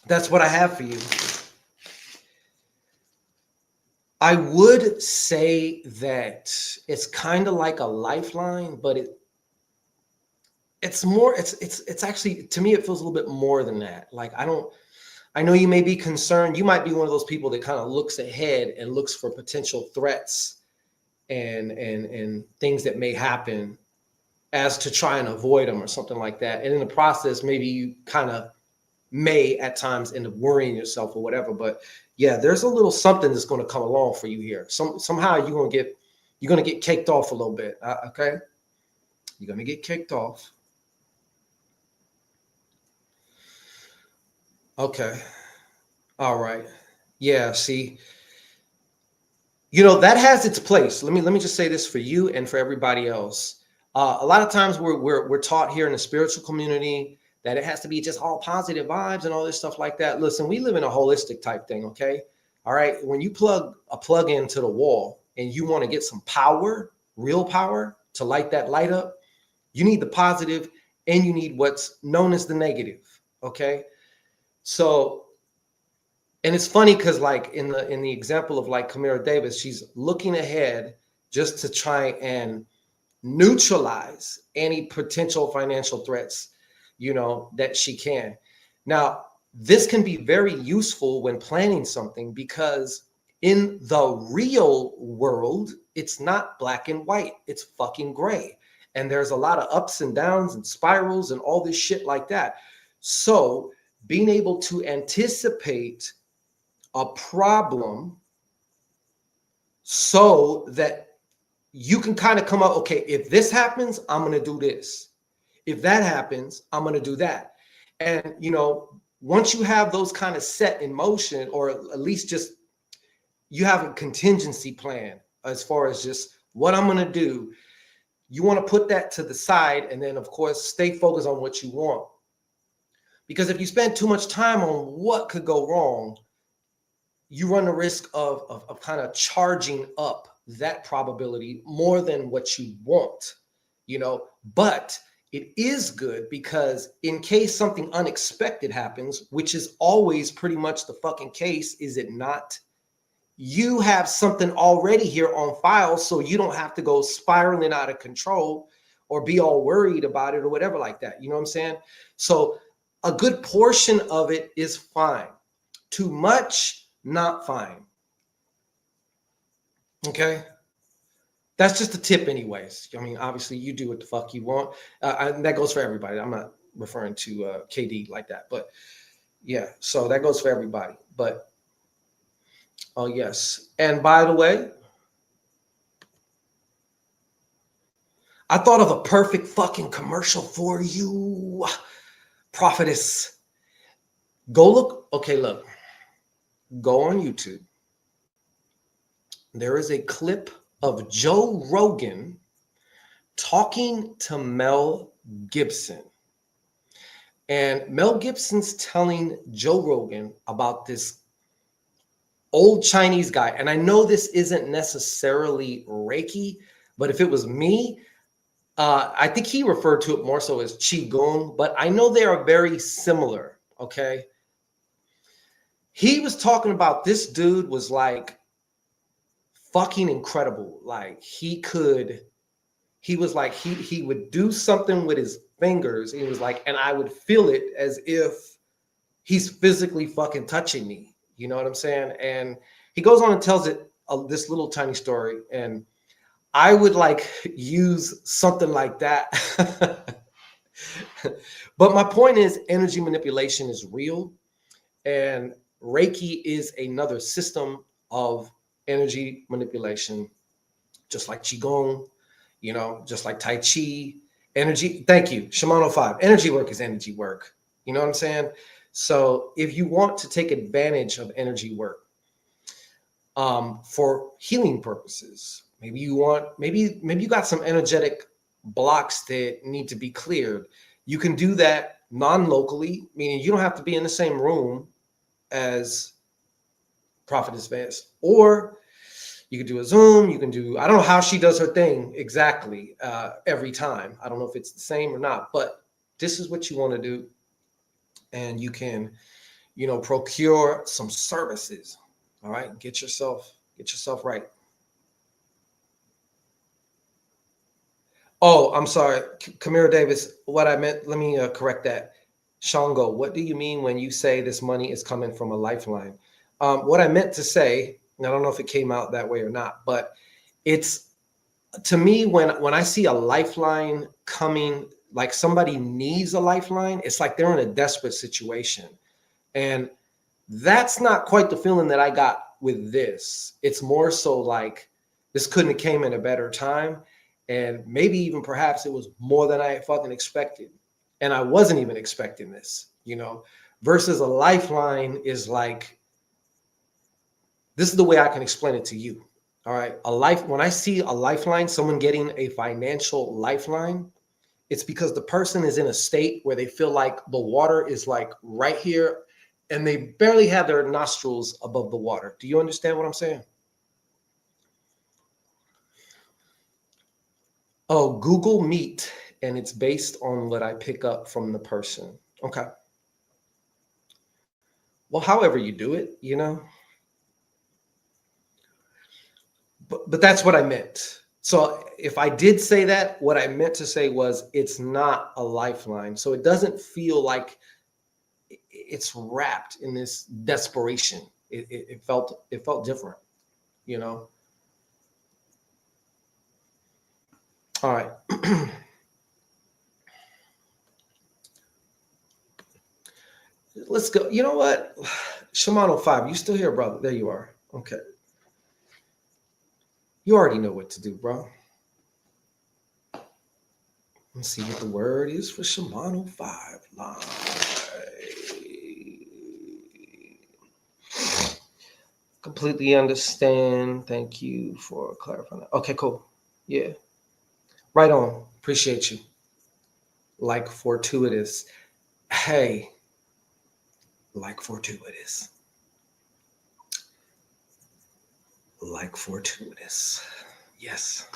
That's what I have for you. I would say that it's kind of like a lifeline, but it's more, it's actually, to me, it feels a little bit more than that. Like, I know you may be concerned. You might be one of those people that kind of looks ahead and looks for potential threats and things that may happen as to try and avoid them or something like that. And in the process, maybe you kind of may at times end up worrying yourself or whatever. But yeah, there's a little something that's going to come along for you here. Somehow you're going to get kicked off a little bit. Okay. You're going to get kicked off. Okay. All right. Yeah. See, you know, that has its place. Let me just say this for you and for everybody else. A lot of times we're taught here in the spiritual community that it has to be just all positive vibes and all this stuff like that. Listen, we live in a holistic type thing. Okay. All right. When you plug a plug into the wall and you want to get some power, real power to light that light up, you need the positive and you need what's known as the negative. Okay. So, and it's funny because like in the example of like Kamara Davis, she's looking ahead just to try and neutralize any potential financial threats, you know, that she can. Now, this can be very useful when planning something because in the real world, it's not black and white, it's fucking gray. And there's a lot of ups and downs and spirals and all this shit like that. So being able to anticipate a problem so that you can kind of come up, okay, if this happens, I'm going to do this. If that happens, I'm going to do that. And, you know, once you have those kind of set in motion, or at least just you have a contingency plan as far as just what I'm going to do, you want to put that to the side. And then, of course, stay focused on what you want. Because if you spend too much time on what could go wrong, you run the risk of kind of charging up that probability more than what you want, you know. But it is good because in case something unexpected happens, which is always pretty much the fucking case, is it not? You have something already here on file, so you don't have to go spiraling out of control or be all worried about it or whatever like that. You know what I'm saying? So a good portion of it is fine. Too much, not fine. Okay? That's just a tip anyways. I mean, obviously you do what the fuck you want. And that goes for everybody. I'm not referring to KD like that, but yeah, so that goes for everybody. But oh yes. And by the way, I thought of a perfect fucking commercial for you, prophetess. Go look. Okay, look. Go on YouTube. There is a clip of Joe Rogan talking to Mel Gibson. And Mel Gibson's telling Joe Rogan about this old Chinese guy. And I know this isn't necessarily Reiki, but if it was me, I think he referred to it more so as Qigong, but I know they are very similar, okay? He was talking about this dude was like fucking incredible. Like he would do something with his fingers. He was like, and I would feel it as if he's physically fucking touching me. You know what I'm saying? And he goes on and tells it this little tiny story. And I would like use something like that. But my point is energy manipulation is real. And Reiki is another system of energy manipulation, just like Qigong, you know, just like Tai Chi. Energy, thank you, Shimano 5. Energy work is energy work. You know what I'm saying? So if you want to take advantage of energy work for healing purposes, maybe you got some energetic blocks that need to be cleared. You can do that non-locally, meaning you don't have to be in the same room as Prophetess Vance, or you could do a Zoom. You can do, I don't know how she does her thing exactly every time. I don't know if it's the same or not, but this is what you want to do. And you can, you know, procure some services. All right. Get yourself right. Oh, I'm sorry. Kamira Davis, what I meant, let me correct that. Shango, what do you mean when you say this money is coming from a lifeline? What I meant to say, and I don't know if it came out that way or not, but it's, to me, when I see a lifeline coming, like somebody needs a lifeline, it's like they're in a desperate situation. And that's not quite the feeling that I got with this. It's more so like this couldn't have came in a better time. And maybe even perhaps it was more than I fucking expected. And I wasn't even expecting this, you know, versus a lifeline is like, this is the way I can explain it to you. All right. When I see a lifeline, someone getting a financial lifeline, it's because the person is in a state where they feel like the water is like right here and they barely have their nostrils above the water. Do you understand what I'm saying? Oh, Google Meet, and it's based on what I pick up from the person. Okay. Well, however you do it, you know. But that's what I meant. So if I did say that, what I meant to say was it's not a lifeline. So it doesn't feel like it's wrapped in this desperation. It felt different, you know. All right. Let's go. You know what? Shimano 5, you still here, brother? There you are. Okay. You already know what to do, bro. Let's see what the word is for Shimano 5 live. Completely understand. Thank you for clarifying that. Okay, cool. Yeah. Right on. Appreciate you. Like fortuitous. Hey. Like fortuitous. Like fortuitous. Yes.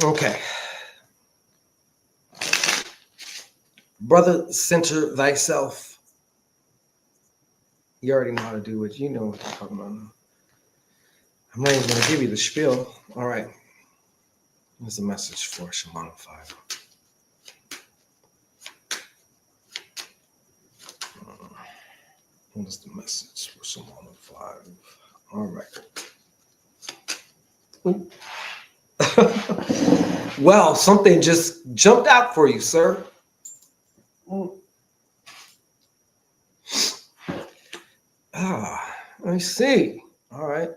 Okay. Brother, center thyself. You already know how to do it. You know what I'm talking about. I'm not even going to give you the spiel. All right. Here's a message for Shimano 5. What is the message for Shimano 5? All right. Well, something just jumped out for you, sir. Let me see. All right.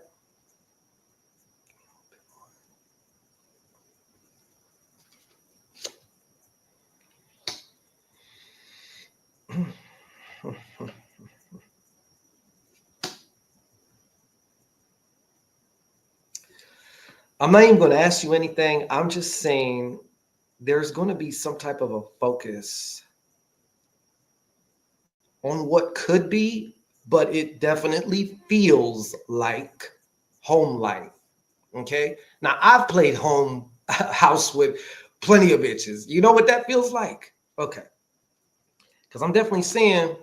I'm not even going to ask you anything. I'm just saying there's going to be some type of a focus on what could be, but it definitely feels like home life. Okay. Now I've played home house with plenty of bitches. You know what that feels like? Okay. Because I'm definitely seeing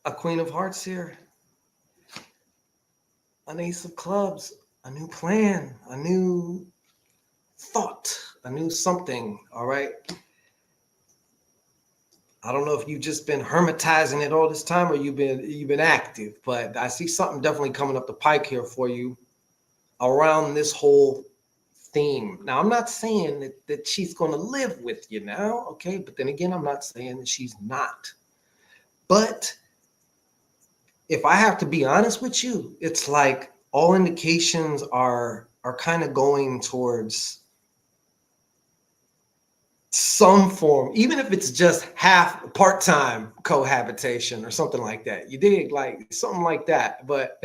a Queen of Hearts here, an Ace of Clubs, a new plan, a new thought, a new something. All right. I don't know if you've just been hermetizing it all this time or you've been active, but I see something definitely coming up the pike here for you around this whole theme. Now, I'm not saying that she's going to live with you now, okay? But then again, I'm not saying that she's not. But if I have to be honest with you, it's like all indications are kind of going towards some form, even if it's just half part-time cohabitation or something like that. You dig? Like something like that. But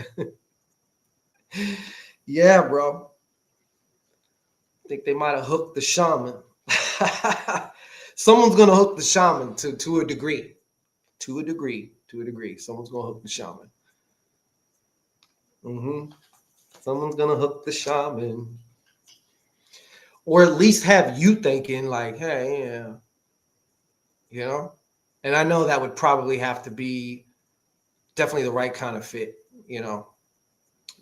yeah, bro. think they might have hooked the shaman. Someone's gonna hook the shaman to a degree. To a degree. Someone's gonna hook the shaman. Someone's gonna hook the shaman. Or at least have you thinking like, hey, yeah. You know? And I know that would probably have to be definitely the right kind of fit, you know,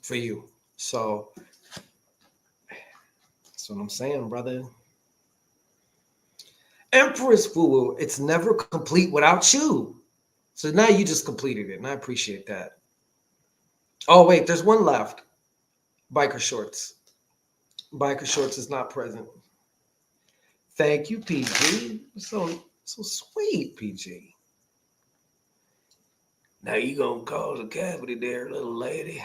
for you. So that's what I'm saying, brother. Empress Foo, it's never complete without you. So now you just completed it, and I appreciate that. Oh, wait, there's one left. Biker Shorts. Biker Shorts is not present. Thank you, PG. So sweet, PG. Now you gonna cause a cavity there, little lady.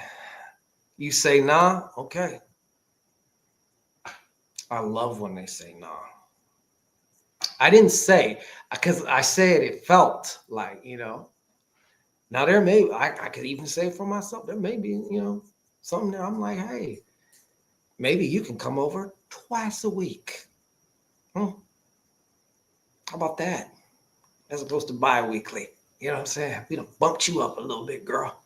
You say nah? Okay. I love when they say nah. I didn't say, because I said it felt like, you know. Now there may, I could even say for myself, there may be, you know, something there. I'm like, hey, maybe you can come over twice a week. How about that? As opposed to bi-weekly. You know what I'm saying? We done bumped you up a little bit, girl.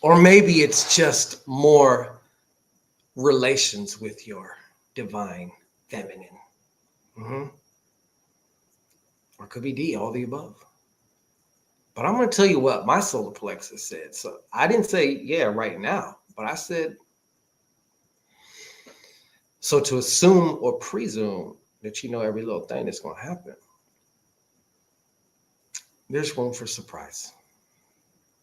Or maybe it's just more relations with your divine feminine. Or it could be D, all the above. But I'm going to tell you what my solar plexus said. So I didn't say, yeah, right now. But I said, so to assume or presume that you know every little thing that's going to happen, there's room for surprise.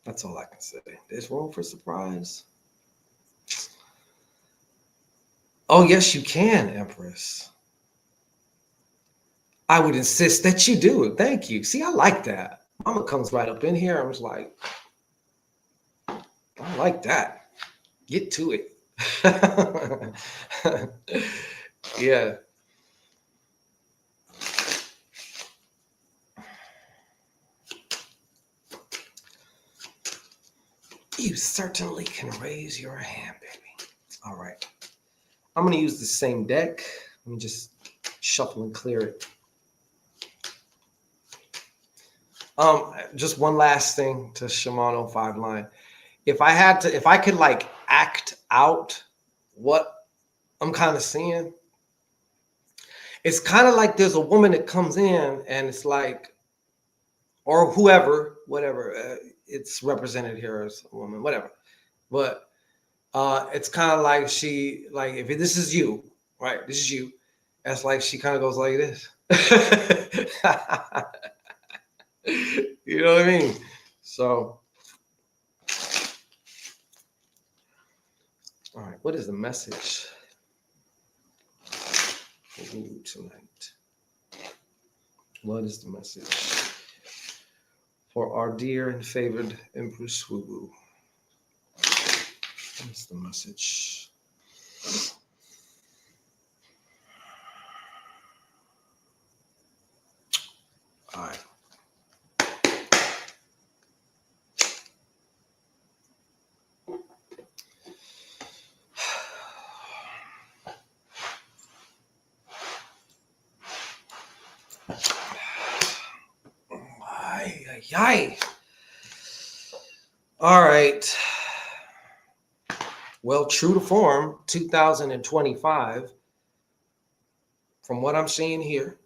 That's all I can say. There's room for surprise. Oh, yes, you can, Empress. I would insist that you do it. Thank you. See, I like that. Mama comes right up in here. I was like, I like that. Get to it. Yeah. You certainly can raise your hand, baby. All right. I'm going to use the same deck. Let me just shuffle and clear it. Just one last thing to Shimano 5 line. If I could like act out what I'm kind of seeing, it's kind of like there's a woman that comes in and it's like, or whoever, whatever, it's represented here as a woman, whatever. But it's kind of like she, like, if this is you, right? This is you. That's like she kind of goes like this. You know what I mean? So, all right, what is the message for you tonight? What is the message for our dear and favored Empress Woo? What's the message? All right. Yay. All right. Well, true to form, 2025, from what I'm seeing here,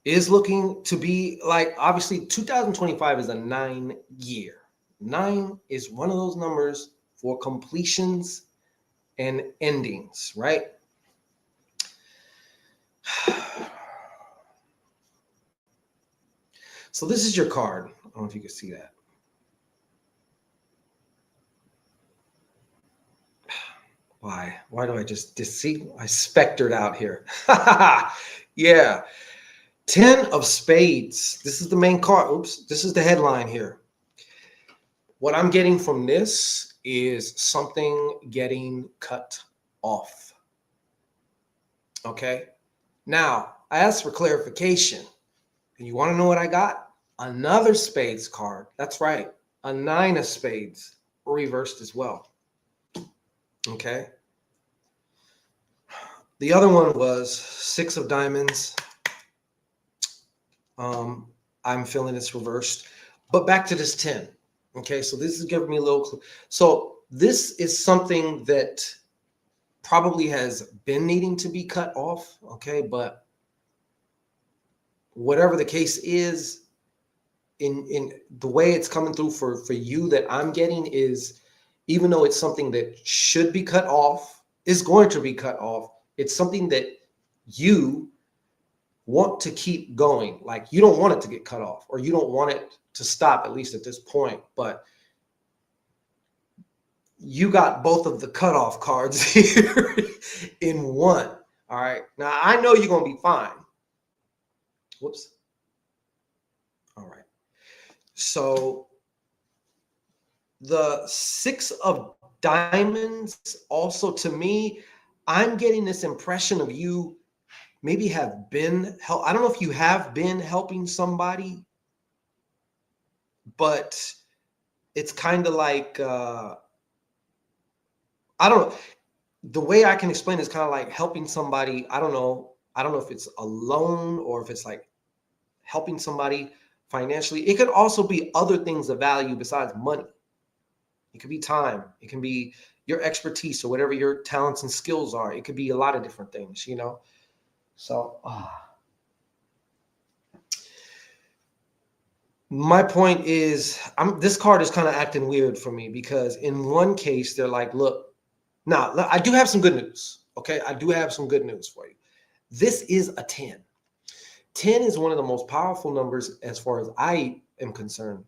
is looking to be like, obviously, 2025 is a 9-year. 9 is one of those numbers for completions and endings, right? So this is your card. I don't know if you can see that. Why do I just see? I spectered out here. Yeah. 10 of spades. This is the main card. Oops. This is the headline here. What I'm getting from this is something getting cut off. Okay. Now, I asked for clarification. And you want to know what I got? Another spades card. That's right. A 9 of spades reversed as well. Okay. The other one was 6 of diamonds. I'm feeling it's reversed. But back to this 10. Okay, so this is giving me a little clue. So this is something that probably has been needing to be cut off. Okay, but whatever the case is, in the way it's coming through for you that I'm getting is, even though it's something that should be cut off, is going to be cut off, it's something that you want to keep going. Like, you don't want it to get cut off, or you don't want it to stop, at least at this point. But you got both of the cutoff cards here in one. All right. Now, I know you're going to be fine. Whoops. All right. So the 6 of diamonds also, to me, I'm getting this impression of you maybe have been I don't know if you have been helping somebody, but it's kind of like, I don't know. The way I can explain it is kind of like helping somebody. I don't know if it's a loan or if it's like helping somebody financially. It could also be other things of value besides money. It could be time. It can be your expertise or whatever your talents and skills are. It could be a lot of different things, you know? So my point is, this card is kind of acting weird for me, because in one case, they're like, look, now I do have some good news. Okay. I do have some good news for you. This is a 10. 10 is one of the most powerful numbers as far as I am concerned,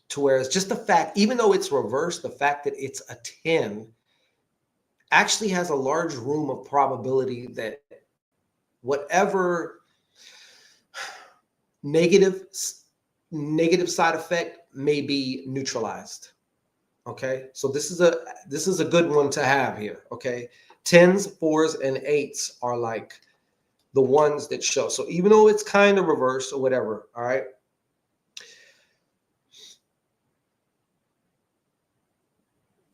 to where it's just the fact, even though it's reversed, the fact that it's a 10 actually has a large room of probability that whatever negative side effect may be neutralized. Okay, so this is a good one to have here. Okay, 10s, 4s, and 8s are like the ones that show. So even though it's kind of reversed or whatever, all right,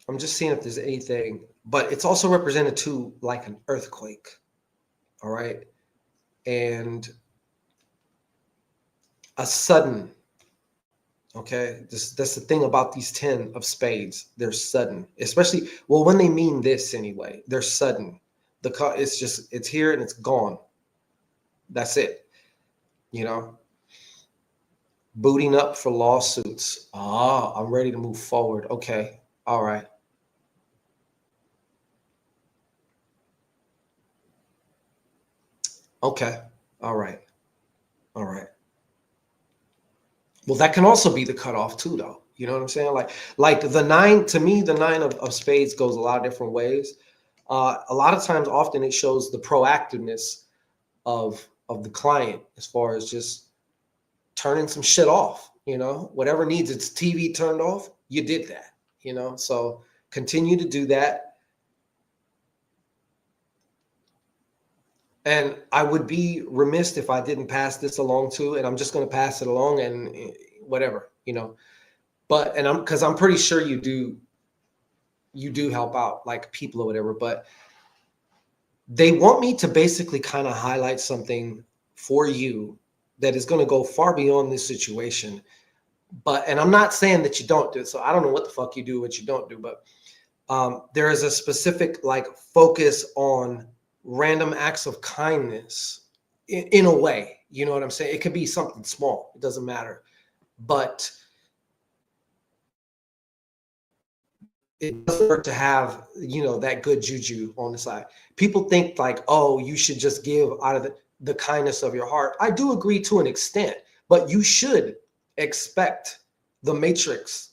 I'm just seeing if there's anything, but it's also represented too like an earthquake. All right, and a sudden. Okay, that's the thing about these 10 of spades. They're sudden, especially, well, when they mean this anyway, they're sudden. The car, it's here and it's gone. That's it. You know, booting up for lawsuits. I'm ready to move forward. Okay, all right. Okay, all right, all right. Well, that can also be the cutoff too, though. You know what I'm saying? Like the 9, to me, the 9 of spades goes a lot of different ways. A lot of times, often it shows the proactiveness of the client as far as just turning some shit off. You know, whatever needs its TV turned off, you did that. You know, so continue to do that. And I would be remiss if I didn't pass this along too. And I'm just going to pass it along and whatever, you know. But because I'm pretty sure you do help out like people or whatever. But they want me to basically kind of highlight something for you that is going to go far beyond this situation. And I'm not saying that you don't do it. So I don't know what the fuck you do, what you don't do. But there is a specific like focus on random acts of kindness in a way. You know what I'm saying? It could be something small. It doesn't matter. But it doesn't hurt to have, you know, that good juju on the side. People think like, oh, you should just give out of the kindness of your heart. I do agree to an extent, but you should expect the matrix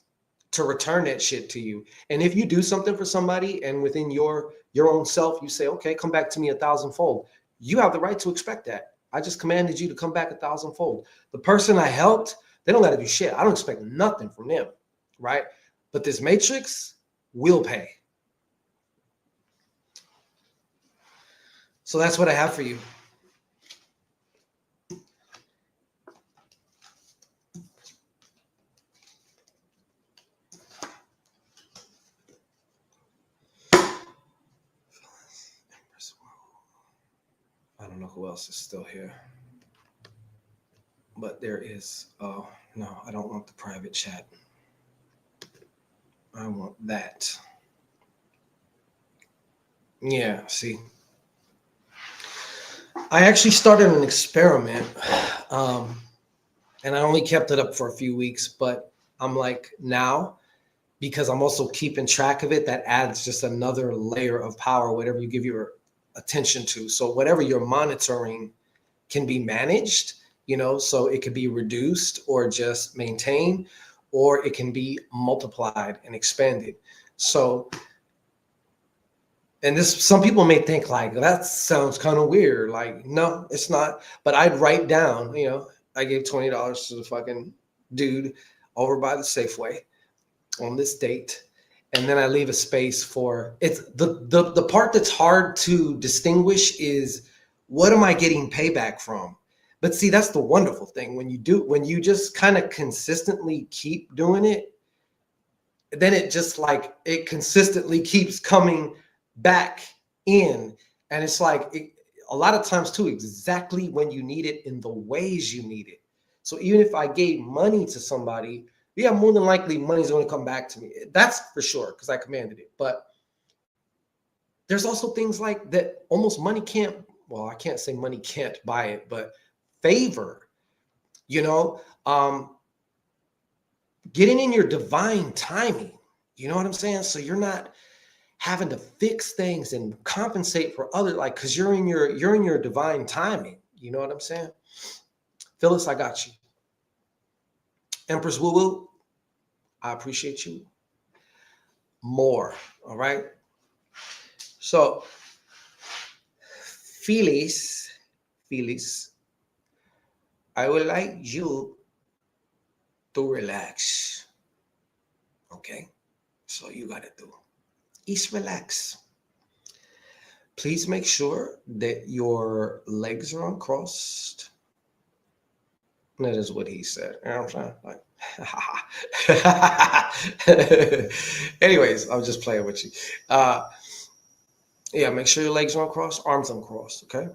to return that shit to you. And if you do something for somebody and within your own self, you say, okay, come back to me 1,000-fold. You have the right to expect that. I just commanded you to come back 1,000-fold. The person I helped, they don't got to do shit. I don't expect nothing from them, right? But this matrix will pay. So that's what I have for you. don't know who else is still here. But there is, oh, no, I don't want the private chat. I want that. Yeah, see. I actually started an experiment, and I only kept it up for a few weeks, but I'm like, now, because I'm also keeping track of it, that adds just another layer of power, whatever you give your attention to. So whatever you're monitoring can be managed, so it could be reduced or just maintained, or it can be multiplied and expanded. So, and this, some people may think like, that sounds kind of weird. Like, no, it's not. But I'd write down, I gave $20 to the fucking dude over by the Safeway on this date. And then I leave a space for, it's the part that's hard to distinguish is, what am I getting payback from? But see, that's the wonderful thing. When you just kind of consistently keep doing it, then it just like, it consistently keeps coming back in. And it's like, a lot of times too, exactly when you need it in the ways you need it. So even if I gave money to somebody, yeah, more than likely money's going to come back to me. That's for sure, because I commanded it. But there's also things like that almost money can't, well, I can't say money can't buy it, but favor, getting in your divine timing. You know what I'm saying? So you're not having to fix things and compensate for other, like, because you're in your divine timing. You know what I'm saying? Phyllis, I got you. Empress Woo Woo, I appreciate you more. All right. So, Phyllis, I would like you to relax. Okay. So you got to do is relax. Please make sure that your legs are uncrossed. That is what he said. You know what I'm saying? Like, anyways, I'm just playing with you. Yeah, make sure your legs are uncrossed, arms uncrossed, okay?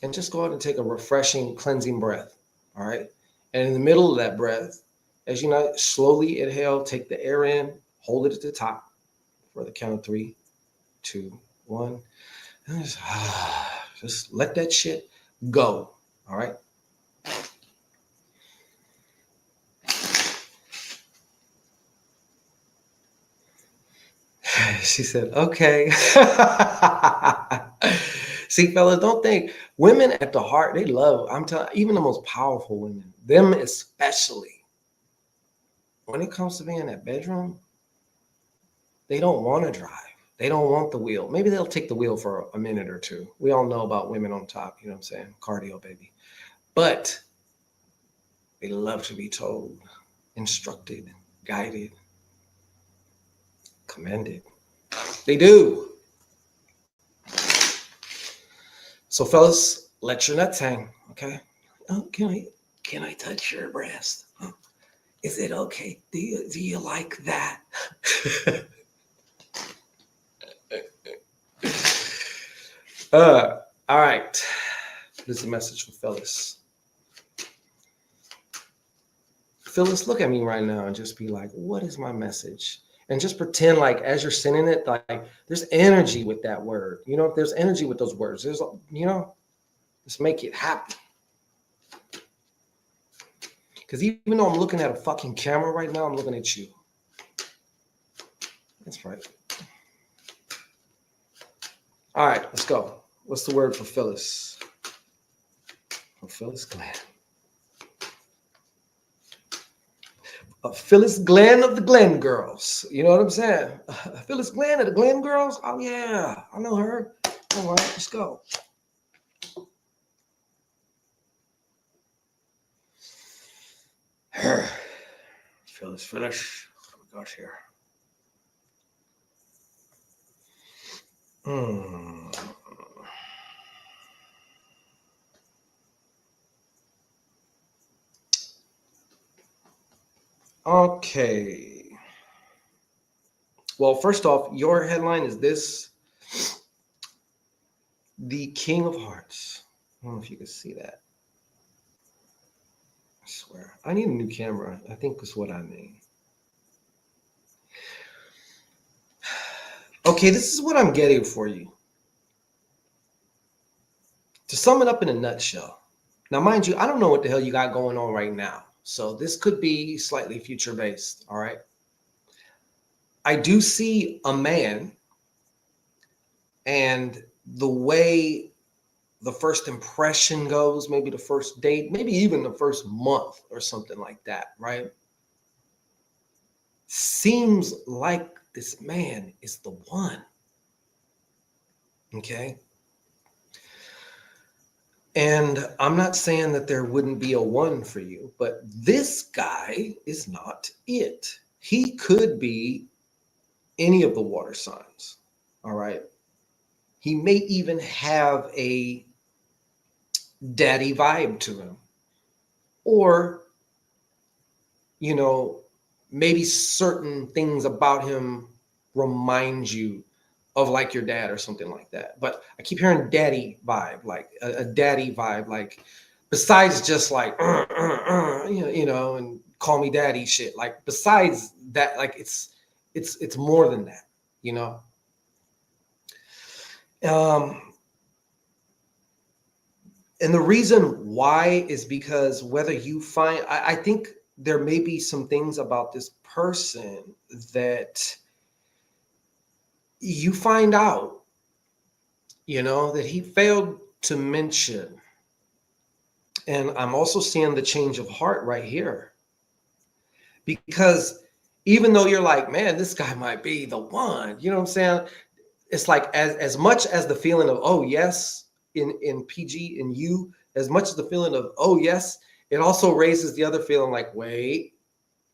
And just go ahead and take a refreshing, cleansing breath, all right? And in the middle of that breath, as you know, slowly inhale, take the air in, hold it at the top for the count of 3, 2, 1. And just let that shit go, all right? She said, okay. See, fellas, don't think women at the heart, they love, I'm telling you, even the most powerful women, them especially, when it comes to being in that bedroom, they don't want to drive. They don't want the wheel. Maybe they'll take the wheel for a minute or two. We all know about women on top, you know what I'm saying? Cardio, baby. But they love to be told, instructed, guided, commanded. They do. So fellas, let your nuts hang, okay? Oh, can I touch your breast? Oh, is it okay? Do you like that? All right. This is a message for Phyllis. Phyllis, look at me right now and just be like, what is my message? And just pretend like as you're sending it, like there's energy with that word. If there's energy with those words, there's, just make it happen. Because even though I'm looking at a fucking camera right now, I'm looking at you. That's right. All right, let's go. What's the word for Phyllis? For Phyllis Glenn. Phyllis Glenn of the Glenn Girls. You know what I'm saying? Phyllis Glenn of the Glenn Girls? Oh, yeah. I know her. All right, let's go. Phyllis. What do we got here? Okay. Well, first off, your headline is this. the King of Hearts. I don't know if you can see that. I swear. I need a new camera, I think is what I mean. Okay, this is what I'm getting for you. To sum it up in a nutshell. Now, mind you, I don't know what the hell you got going on right now. So this could be slightly future based. All right. I do see a man, and the way the first impression goes, maybe the first date, maybe even the first month or something like that, right? Seems like this man is the one. Okay. And I'm not saying that there wouldn't be a one for you, but this guy is not it. He could be any of the water signs. All right. He may even have a daddy vibe to him. Or, you know, maybe certain things about him remind you of like your dad or something like that. But I keep hearing daddy vibe, like a daddy vibe, like besides just like, you know, and call me daddy shit. Like besides that, like it's more than that, you know? And the reason why is because whether you find, I think there may be some things about this person that you find out, you know, that he failed to mention. And I'm also seeing the change of heart right here. Because even though you're like, man, this guy might be the one, you know what I'm saying? It's like as much as the feeling of, oh, yes, in PG and you, as much as the feeling of, oh, yes, it also raises the other feeling like, wait,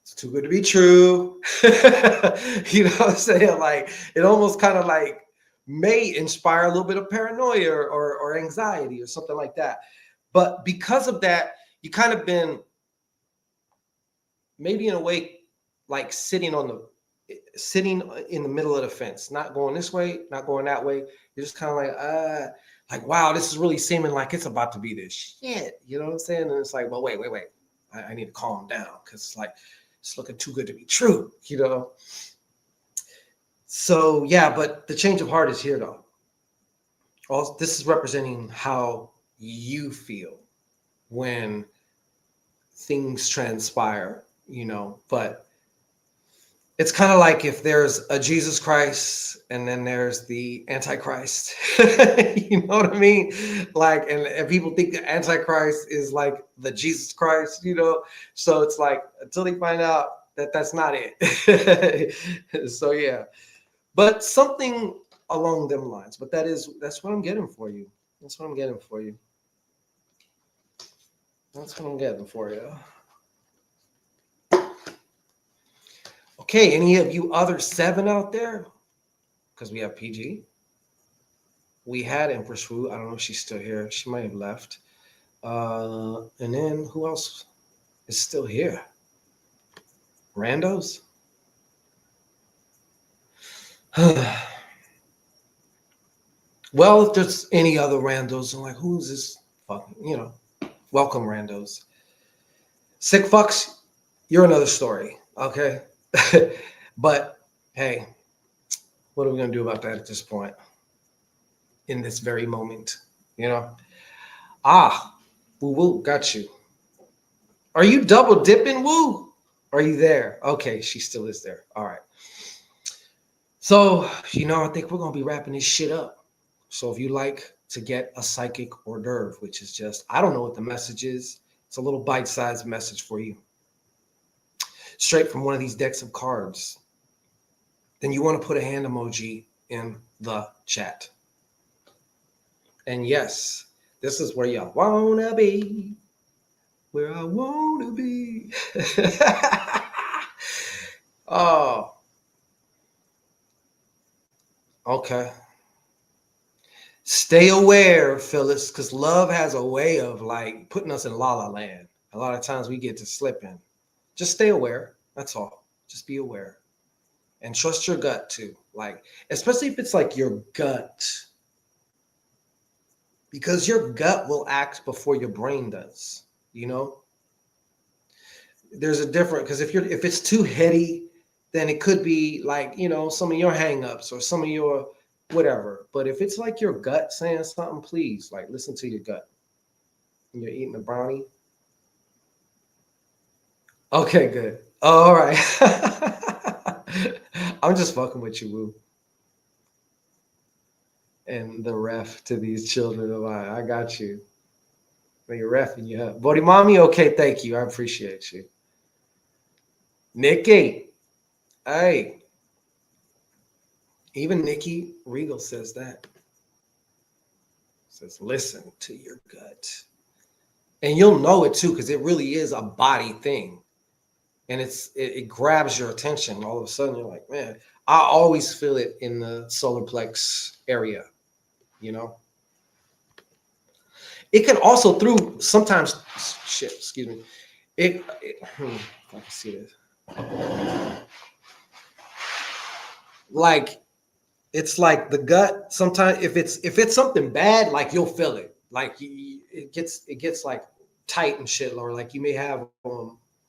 it's too good to be true. You know what I'm saying? Like it almost kind of like may inspire a little bit of paranoia or anxiety or something like that. But because of that, you kind of been maybe in a way like sitting in the middle of the fence, not going this way, not going that way. You're just kind of like, wow, this is really seeming like it's about to be this shit. You know what I'm saying? And it's like, well, wait. I need to calm down because it's like, it's looking too good to be true, you know? So yeah, but the change of heart is here though. Also, this is representing how you feel when things transpire, you know, but it's kind of like if there's a Jesus Christ and then there's the Antichrist. You know what I mean? Like, and people think the Antichrist is like the Jesus Christ, you know? So it's like until they find out that that's not it. So yeah, but something along them lines. But that's what I'm getting for you. That's what I'm getting for you. That's what I'm getting for you. Okay, any of you other 7 out there? Because we have PG. We had Empress Wu. I don't know if she's still here. She might have left. And then who else is still here? Randos? Well, if there's any other randos, I'm like, who's this fucking, you know, welcome randos. Sick fucks, you're another story, okay? But hey, what are we gonna do about that at this point? In this very moment, you know? Woo, got you. Are you double dipping, Woo? Are you there? Okay, she still is there. All right. So, you know, I think we're gonna be wrapping this shit up. So if you like to get a psychic hors d'oeuvre, which is just, I don't know what the message is. It's a little bite-sized message for you. Straight from one of these decks of cards. Then you want to put a hand emoji in the chat. And yes, this is where y'all wanna be. Where I wanna be. Oh. Okay. Stay aware, Phyllis, because love has a way of like putting us in la la land. A lot of times we get to slipping. Just stay aware. That's all. Just be aware. And trust your gut too. Like, especially if it's like your gut because your gut will act before your brain does. You know, there's a different, because if it's too heady, then it could be like, you know, some of your hangups or some of your whatever. But if it's like your gut saying something, please, like, listen to your gut. And you're eating a brownie. Okay, good. All right. I'm just fucking with you, Woo. And the ref to these children of mine. I got you. You're refing you up. Bodhi mommy, okay, thank you. I appreciate you. Nikki. Hey. Even Nikki Regal says that. Says, listen to your gut. And you'll know it too, because it really is a body thing. And it grabs your attention. All of a sudden, you're like, man, I always feel it in the solar plex area, you know? It can also through sometimes, shit, excuse me. If I can see this. Like, it's like the gut. Sometimes if it's something bad, like you'll feel it. Like it gets like tight and shit, or like you may have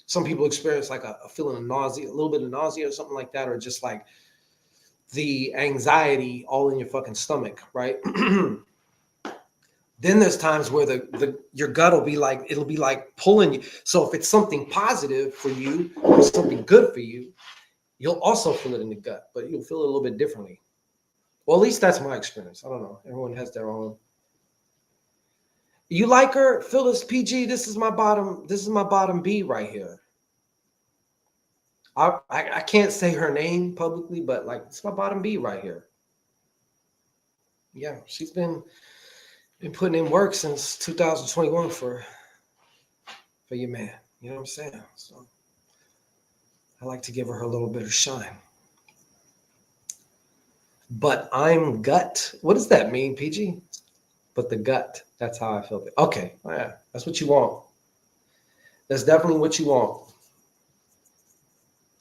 some people experience like a feeling of nausea, a little bit of nausea or something like that, or just like the anxiety all in your fucking stomach, right? Then there's times where your gut will be like, it'll be like pulling you. So if it's something positive for you or something good for you, you'll also feel it in the gut, but you'll feel it a little bit differently. Well, at least that's my experience. I don't know. Everyone has their own. You like her, Phyllis PG? This is my bottom B right here. I can't say her name publicly, but like it's my bottom B right here. Yeah, she's been putting in work since 2021 for your man. You know what I'm saying? So I like to give her a little bit of shine. But I'm gut. What does that mean, PG? But the gut. That's how I feel. Okay, yeah, that's what you want. That's definitely what you want.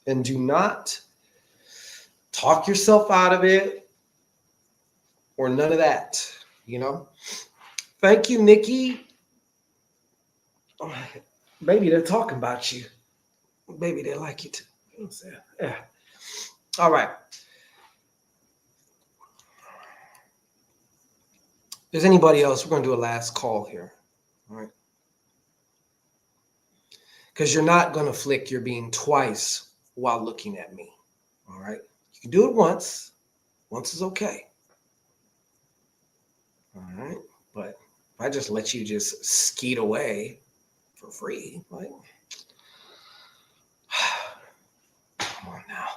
And do not talk yourself out of it or none of that, you know? Thank you, Nikki. Maybe they're talking about you. Maybe they like you too. You know what I'm saying? Yeah. All right. If there's anybody else, we're going to do a last call here. All right. Because you're not going to flick your bean twice while looking at me. All right. You can do it once. Once is okay. All right. But if I just let you just skeet away for free, like, come on now.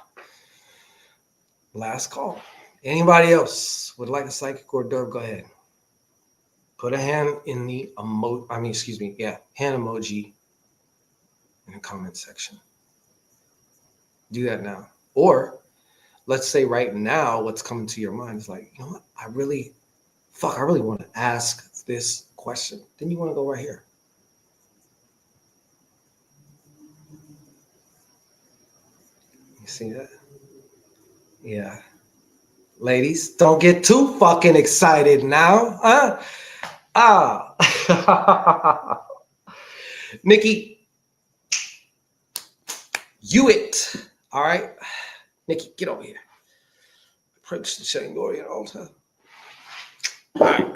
Last call. Anybody else would like a psychic or derb? Go ahead. Put a hand in the hand emoji in the comment section. Do that now. Or let's say right now, what's coming to your mind is like, you know what? I really want to ask this question. Then you want to go right here. You see that? Yeah. Ladies, don't get too fucking excited now, huh? Nikki, you it. All right. Nikki, get over here. Approach the Shangorian altar. All right.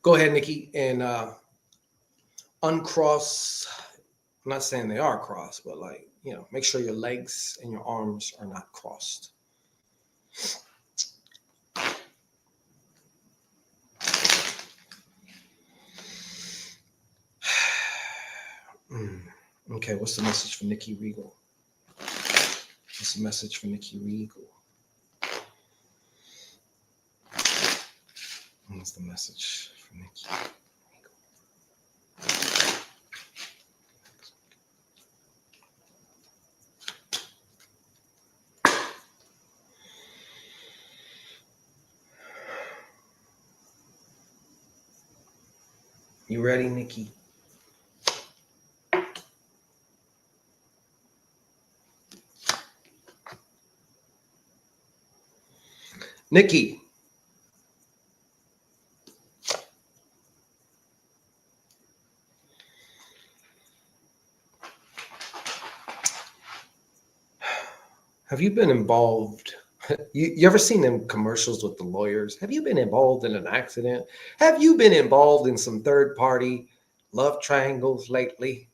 Go ahead, Nikki, and uncross. I'm not saying they are crossed, but like, you know, make sure your legs and your arms are not crossed. Okay, what's the message for Nikki Regal? What's the message for Nikki Regal? What's the message for Nikki Regal? You ready, Nikki? Nikki, Have you been involved? You ever seen them commercials with the lawyers? Have you been involved in an accident? Have you been involved in some third party love triangles lately?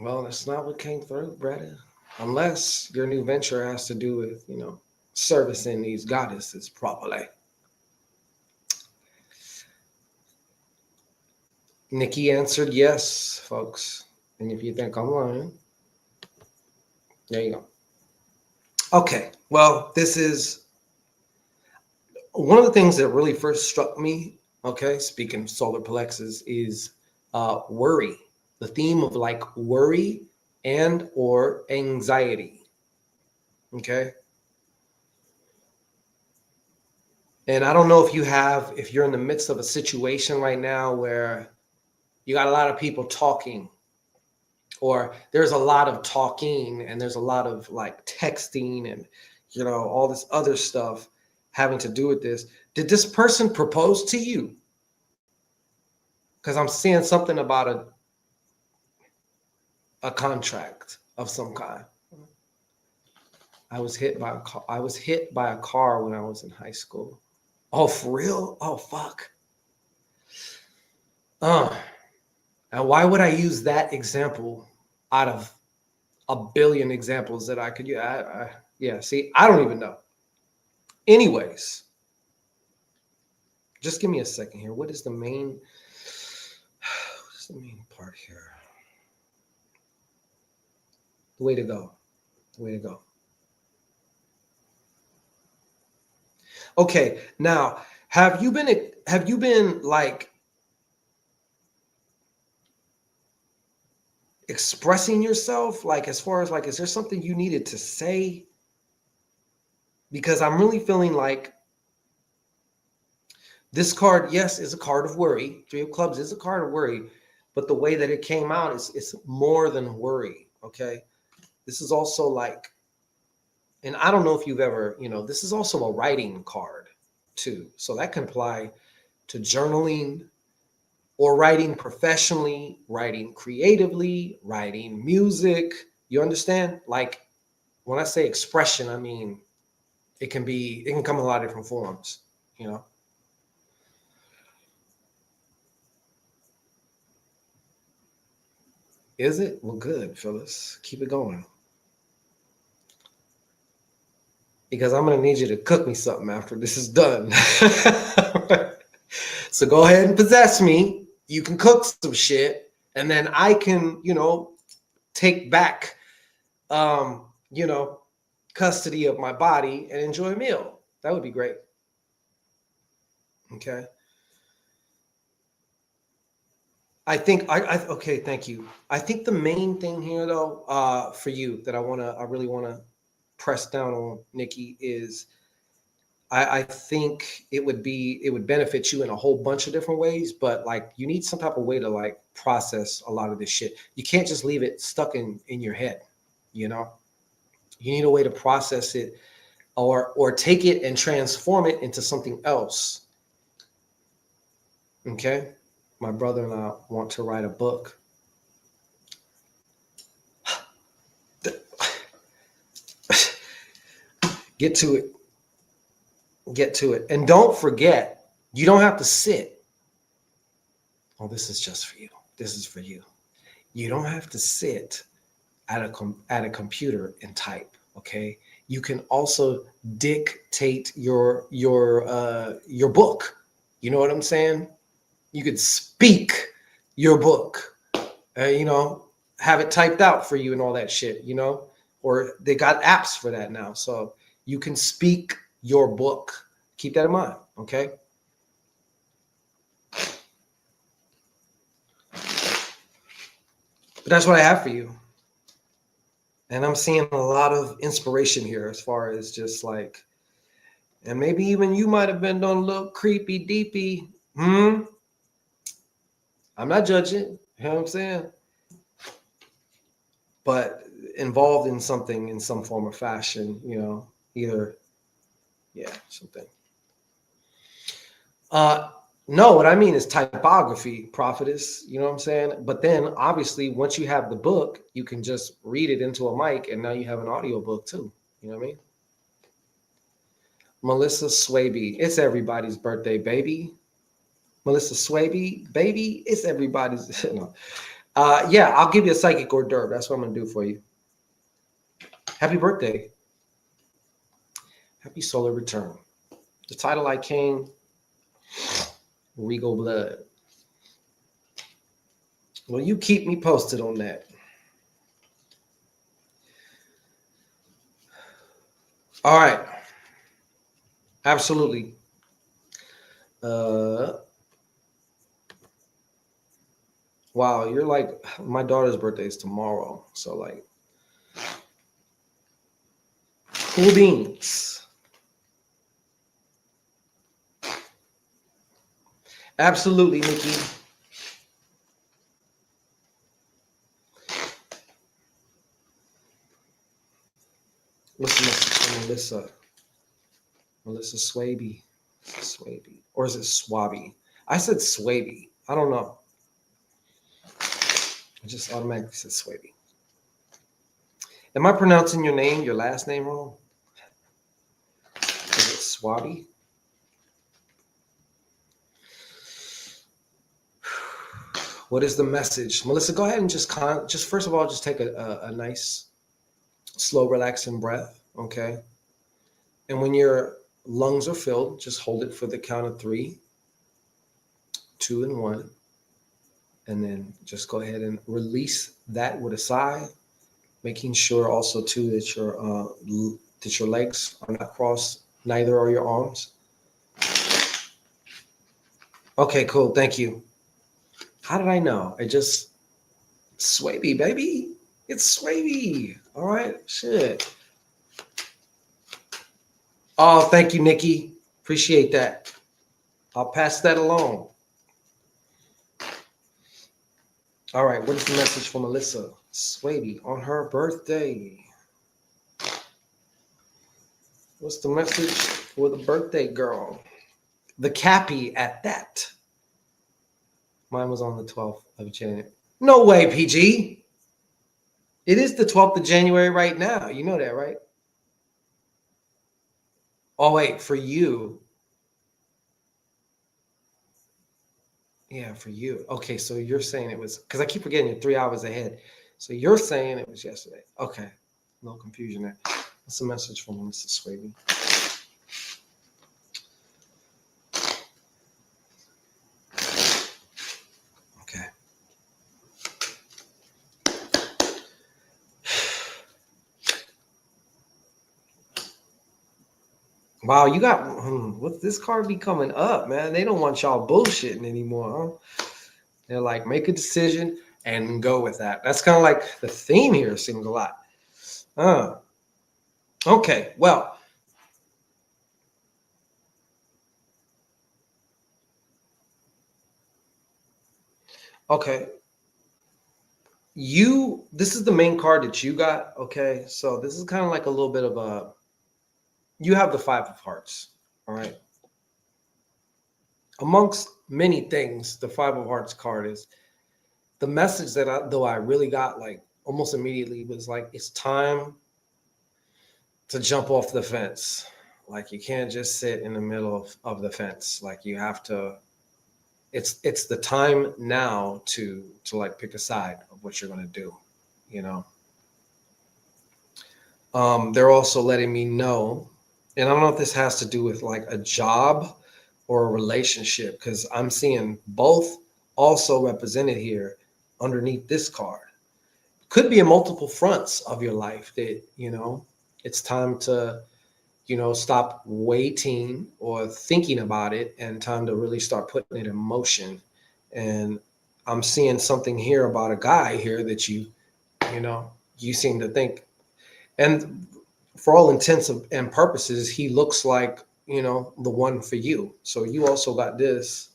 Well, that's not what came through, brother. Unless your new venture has to do with, servicing these goddesses properly. Nikki answered yes, folks. And if you think I'm lying, there you go. Okay, well, this is one of the things that really first struck me, okay, speaking of solar plexus, is worry. The theme of like worry and or anxiety, okay? And I don't know if if you're in the midst of a situation right now where you got a lot of people talking, or there's a lot of talking and there's a lot of like texting and, all this other stuff having to do with this. Did this person propose to you? Because I'm seeing something about a contract of some kind. I was hit by a car. I was hit by a car when I was in high school. Oh, for real? Oh, fuck. And why would I use that example out of a billion examples that I could use? Yeah, see, I don't even know. Anyways, just give me a second here. What is the main part here? The way to go. The way to go. Okay, now, have you been like expressing yourself, like as far as like, is there something you needed to say? Because I'm really feeling like this card, yes, is a card of worry. Three of Clubs is a card of worry, but the way that it came out is it's more than worry. Okay, this is also like, and I don't know if you've ever, this is also a writing card too. So that can apply to journaling or writing professionally, writing creatively, writing music. You understand? Like when I say expression, I mean, it can come in a lot of different forms, Is it? Well, good, Phyllis. Keep it going. Because I'm going to need you to cook me something after this is done. So go ahead and possess me. You can cook some shit. And then I can, take back, custody of my body and enjoy a meal. That would be great. Okay. I think okay, thank you. I think the main thing here though, for you that I really want to press down on, Nikki, is I think it would benefit you in a whole bunch of different ways, but like you need some type of way to like process a lot of this shit. You can't just leave it stuck in your head, You need a way to process it or take it and transform it into something else. Okay? My brother and I want to write a book. Get to it. Get to it. And don't forget, you don't have to sit. Oh, this is just for you. This is for you. You don't have to sit at a computer and type, okay? You can also dictate your book. You know what I'm saying? You could speak your book, have it typed out for you and all that shit, or they got apps for that now. So you can speak your book. Keep that in mind, okay? But that's what I have for you. And I'm seeing a lot of inspiration here as far as just like, and maybe even you might have been doing a little creepy deepy. I'm not judging, you know what I'm saying? But involved in something in some form or fashion, either, yeah, something. No, what I mean is typography, prophetess. You know what I'm saying? But then obviously, once you have the book, you can just read it into a mic, and now you have an audio book too. You know what I mean? Melissa Swaby, it's everybody's birthday, baby. Melissa Swaby, baby, it's everybody's. No. Yeah, I'll give you a psychic hors d'oeuvre. That's what I'm gonna do for you. Happy birthday. Happy solar return. The title I came. Regal blood. Well, you keep me posted on that. All right. Absolutely. Wow, you're like, my daughter's birthday is tomorrow. So like, cool beans. Absolutely, Nikki. What's the message from Melissa? Melissa Swaby. Swaby. Or is it Swabby? I said Swaby. I don't know. I just automatically said Swaby. Am I pronouncing your name, your last name wrong? Is it Swabby? What is the message? Melissa, go ahead and just first of all, just take a nice, slow, relaxing breath, okay? And when your lungs are filled, just hold it for the count of 3, 2, and 1. And then just go ahead and release that with a sigh, making sure also too that your legs are not crossed, neither are your arms. Okay, cool. Thank you. How did I know? I just Swaby, baby. It's Swaby. All right. Shit. Oh, thank you, Nikki. Appreciate that. I'll pass that along. All right. What is the message for Melissa Swaby on her birthday? What's the message for the birthday girl? The Cappy at that. Mine was on the 12th of January. No way, PG. It is the 12th of January right now. You know that, right? Oh, wait, for you. Yeah, for you. Okay, so you're saying it was, because I keep forgetting you're 3 hours ahead. So you're saying it was yesterday. Okay, no confusion there. What's the message from Mr. Swaby? Okay. Wow, you got, what's this card be coming up, man? They don't want y'all bullshitting anymore, huh? They're like, make a decision and go with that. That's kind of like the theme here, seems a lot. Okay, well. Okay. This is the main card that you got. Okay. So this is kind of like a little bit of you have the 5 of hearts. All right. Amongst many things, the 5 of hearts card is the message that I really got like almost immediately was like, it's time to jump off the fence. Like you can't just sit in the middle of the fence. Like you have to, it's the time now to like pick a side of what you're going to do, you know. They're also letting me know, and I don't know if this has to do with like a job or a relationship, because I'm seeing both also represented here underneath this card. Could be in multiple fronts of your life that, you know, it's time to, you know, stop waiting or thinking about it and time to really start putting it in motion. And I'm seeing something here about a guy here that you know, you seem to think, and for all intents and purposes, he looks like, you know, the one for you. So you also got this,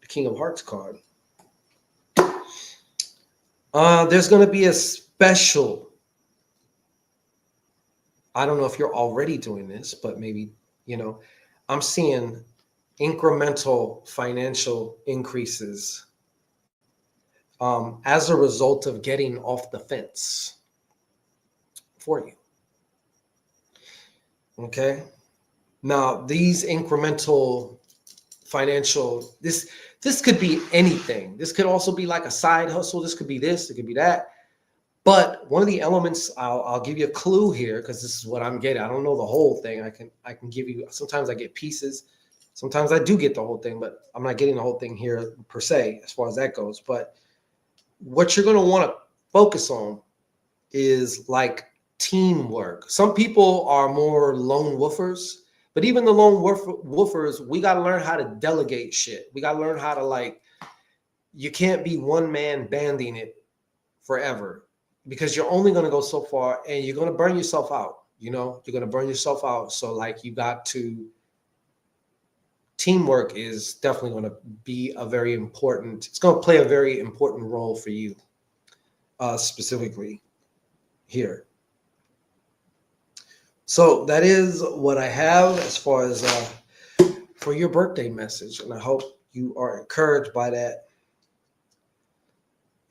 the King of Hearts card. There's going to be a special, I don't know if you're already doing this, but maybe, you know, I'm seeing incremental financial increases as a result of getting off the fence for you. Okay. Now, these incremental financial, this could be anything. This could also be like a side hustle. This could be this, it could be that. But one of the elements, I'll give you a clue here, because this is what I'm getting. I don't know the whole thing. I can give you, sometimes I get pieces. Sometimes I do get the whole thing, but I'm not getting the whole thing here per se, as far as that goes. But what you're going to want to focus on is like teamwork. Some people are more lone wolfers, but even the lone wolfers, we got to learn how to delegate shit. We got to learn how to, like, you can't be one man banding it forever, because you're only going to go so far and you're going to burn yourself out. You know, you're going to burn yourself out. So like, you got to, teamwork is definitely going to be a very important, it's going to play a very important role for you, specifically here. So that is what I have as far as for your birthday message. And I hope you are encouraged by that.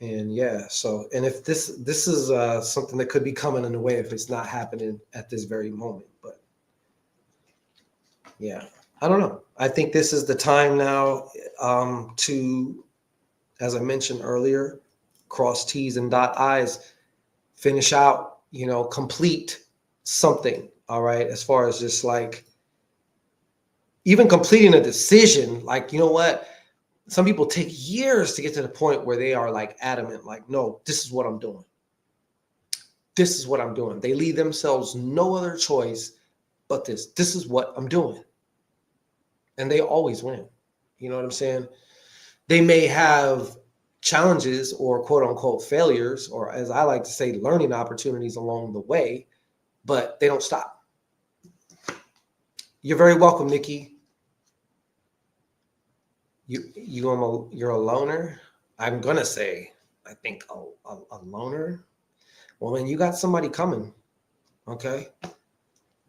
And yeah, so, and if this is something that could be coming in the way if it's not happening at this very moment, but yeah, I don't know. I think this is the time now to, as I mentioned earlier, cross T's and dot I's, finish out, you know, complete something. All right. As far as just like even completing a decision, like, you know what? Some people take years to get to the point where they are like adamant, like, no, this is what I'm doing. This is what I'm doing. They leave themselves no other choice but this. This is what I'm doing. And they always win. You know what I'm saying? They may have challenges or quote unquote failures, or as I like to say, learning opportunities along the way, but they don't stop. You're very welcome, Nikki. You're a loner. I'm gonna say, I think a loner. Well, then you got somebody coming. Okay,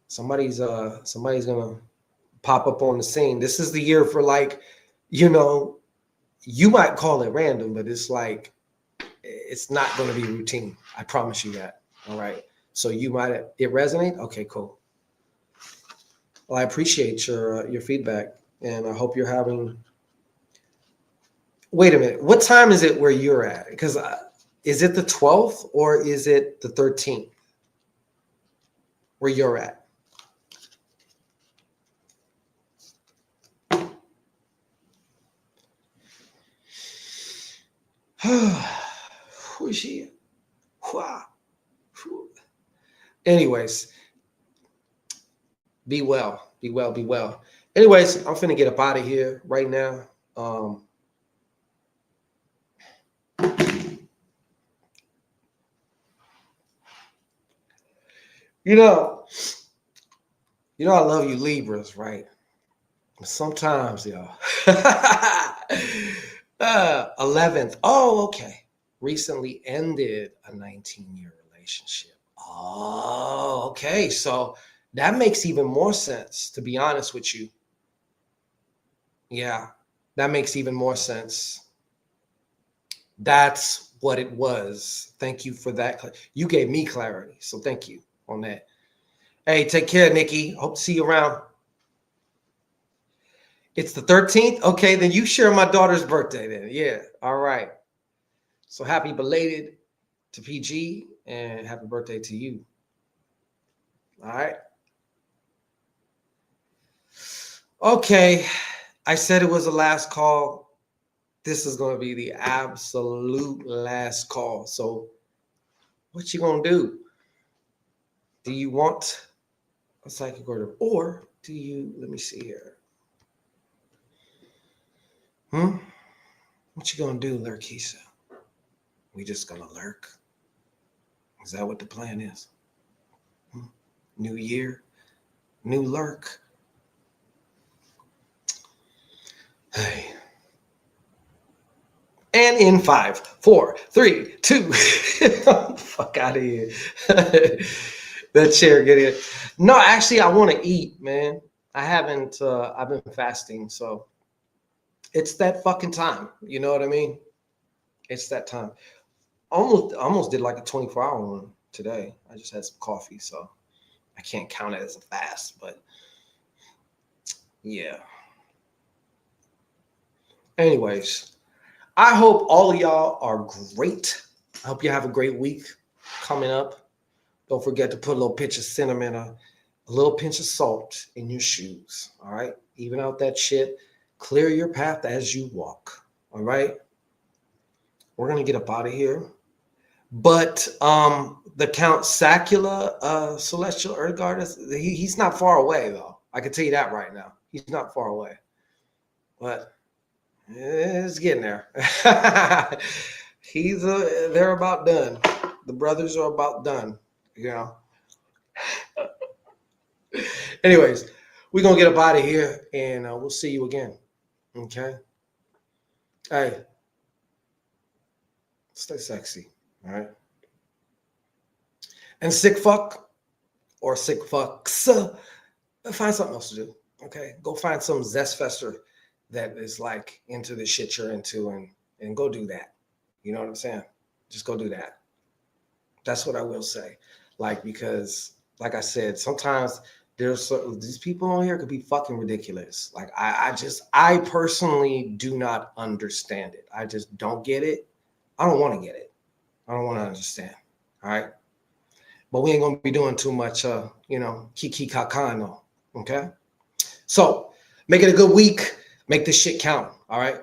somebody's gonna pop up on the scene. This is the year for, like, you know, you might call it random, but it's like, it's not going to be routine. I promise you that. All right. So you might, it resonate. Okay, cool. Well, I appreciate your feedback, and I hope you're having. Wait a minute. What time is it where you're at? Because is it the 12th or is it the 13th where you're at? Who is she? Anyways, be well, be well, be well. Anyways, I'm finna get up out of here right now. You know, I love you Libras, right? Sometimes, y'all. 11th. Oh, okay. Recently ended a 19-year relationship. Oh, okay. So that makes even more sense, to be honest with you. Yeah, that makes even more sense. That's what it was. Thank you for that. You gave me clarity. So thank you on that. Hey, take care, Nikki. Hope to see you around. It's the 13th. Okay, then you share my daughter's birthday then. Yeah. All right. So happy belated to PG and happy birthday to you. All right. Okay. I said it was the last call. This is going to be the absolute last call. So what you going to do? Do you want a psychic order, or do you, let me see here. What you going to do, Lurkisa? We just going to lurk? Is that what the plan is? New year, new lurk. Hey. And in 5, 4, 3, 2. Fuck out of here. That chair, get it. No, actually, I want to eat, man. I haven't. I've been fasting, so it's that fucking time. You know what I mean? It's that time. Almost did like a 24-hour one today. I just had some coffee, so I can't count it as a fast. But yeah. Anyways, I hope all of y'all are great. I hope you have a great week coming up. Don't forget to put a little pinch of cinnamon, a little pinch of salt in your shoes. All right. Even out that shit. Clear your path as you walk. All right. We're going to get up out of here. But the Count Sacula Celestial Earth Goddess, he's not far away, though. I can tell you that right now. He's not far away. But it's getting there. They're about done. The brothers are about done, you know. Anyways, we're going to get up out of here, and we'll see you again. Okay? Hey, stay sexy, all right? And sick fuck or sick fucks, find something else to do, okay? Go find some zestfester that is like into the shit you're into and go do that. You know what I'm saying? Just go do that. That's what I will say. Like, because like I said, sometimes these people on here could be fucking ridiculous. Like I personally do not understand it. I just don't get it. I don't want to get it. I don't want to understand. All right. But we ain't going to be doing too much, kiki kakano. Okay. So make it a good week. Make this shit count. All right.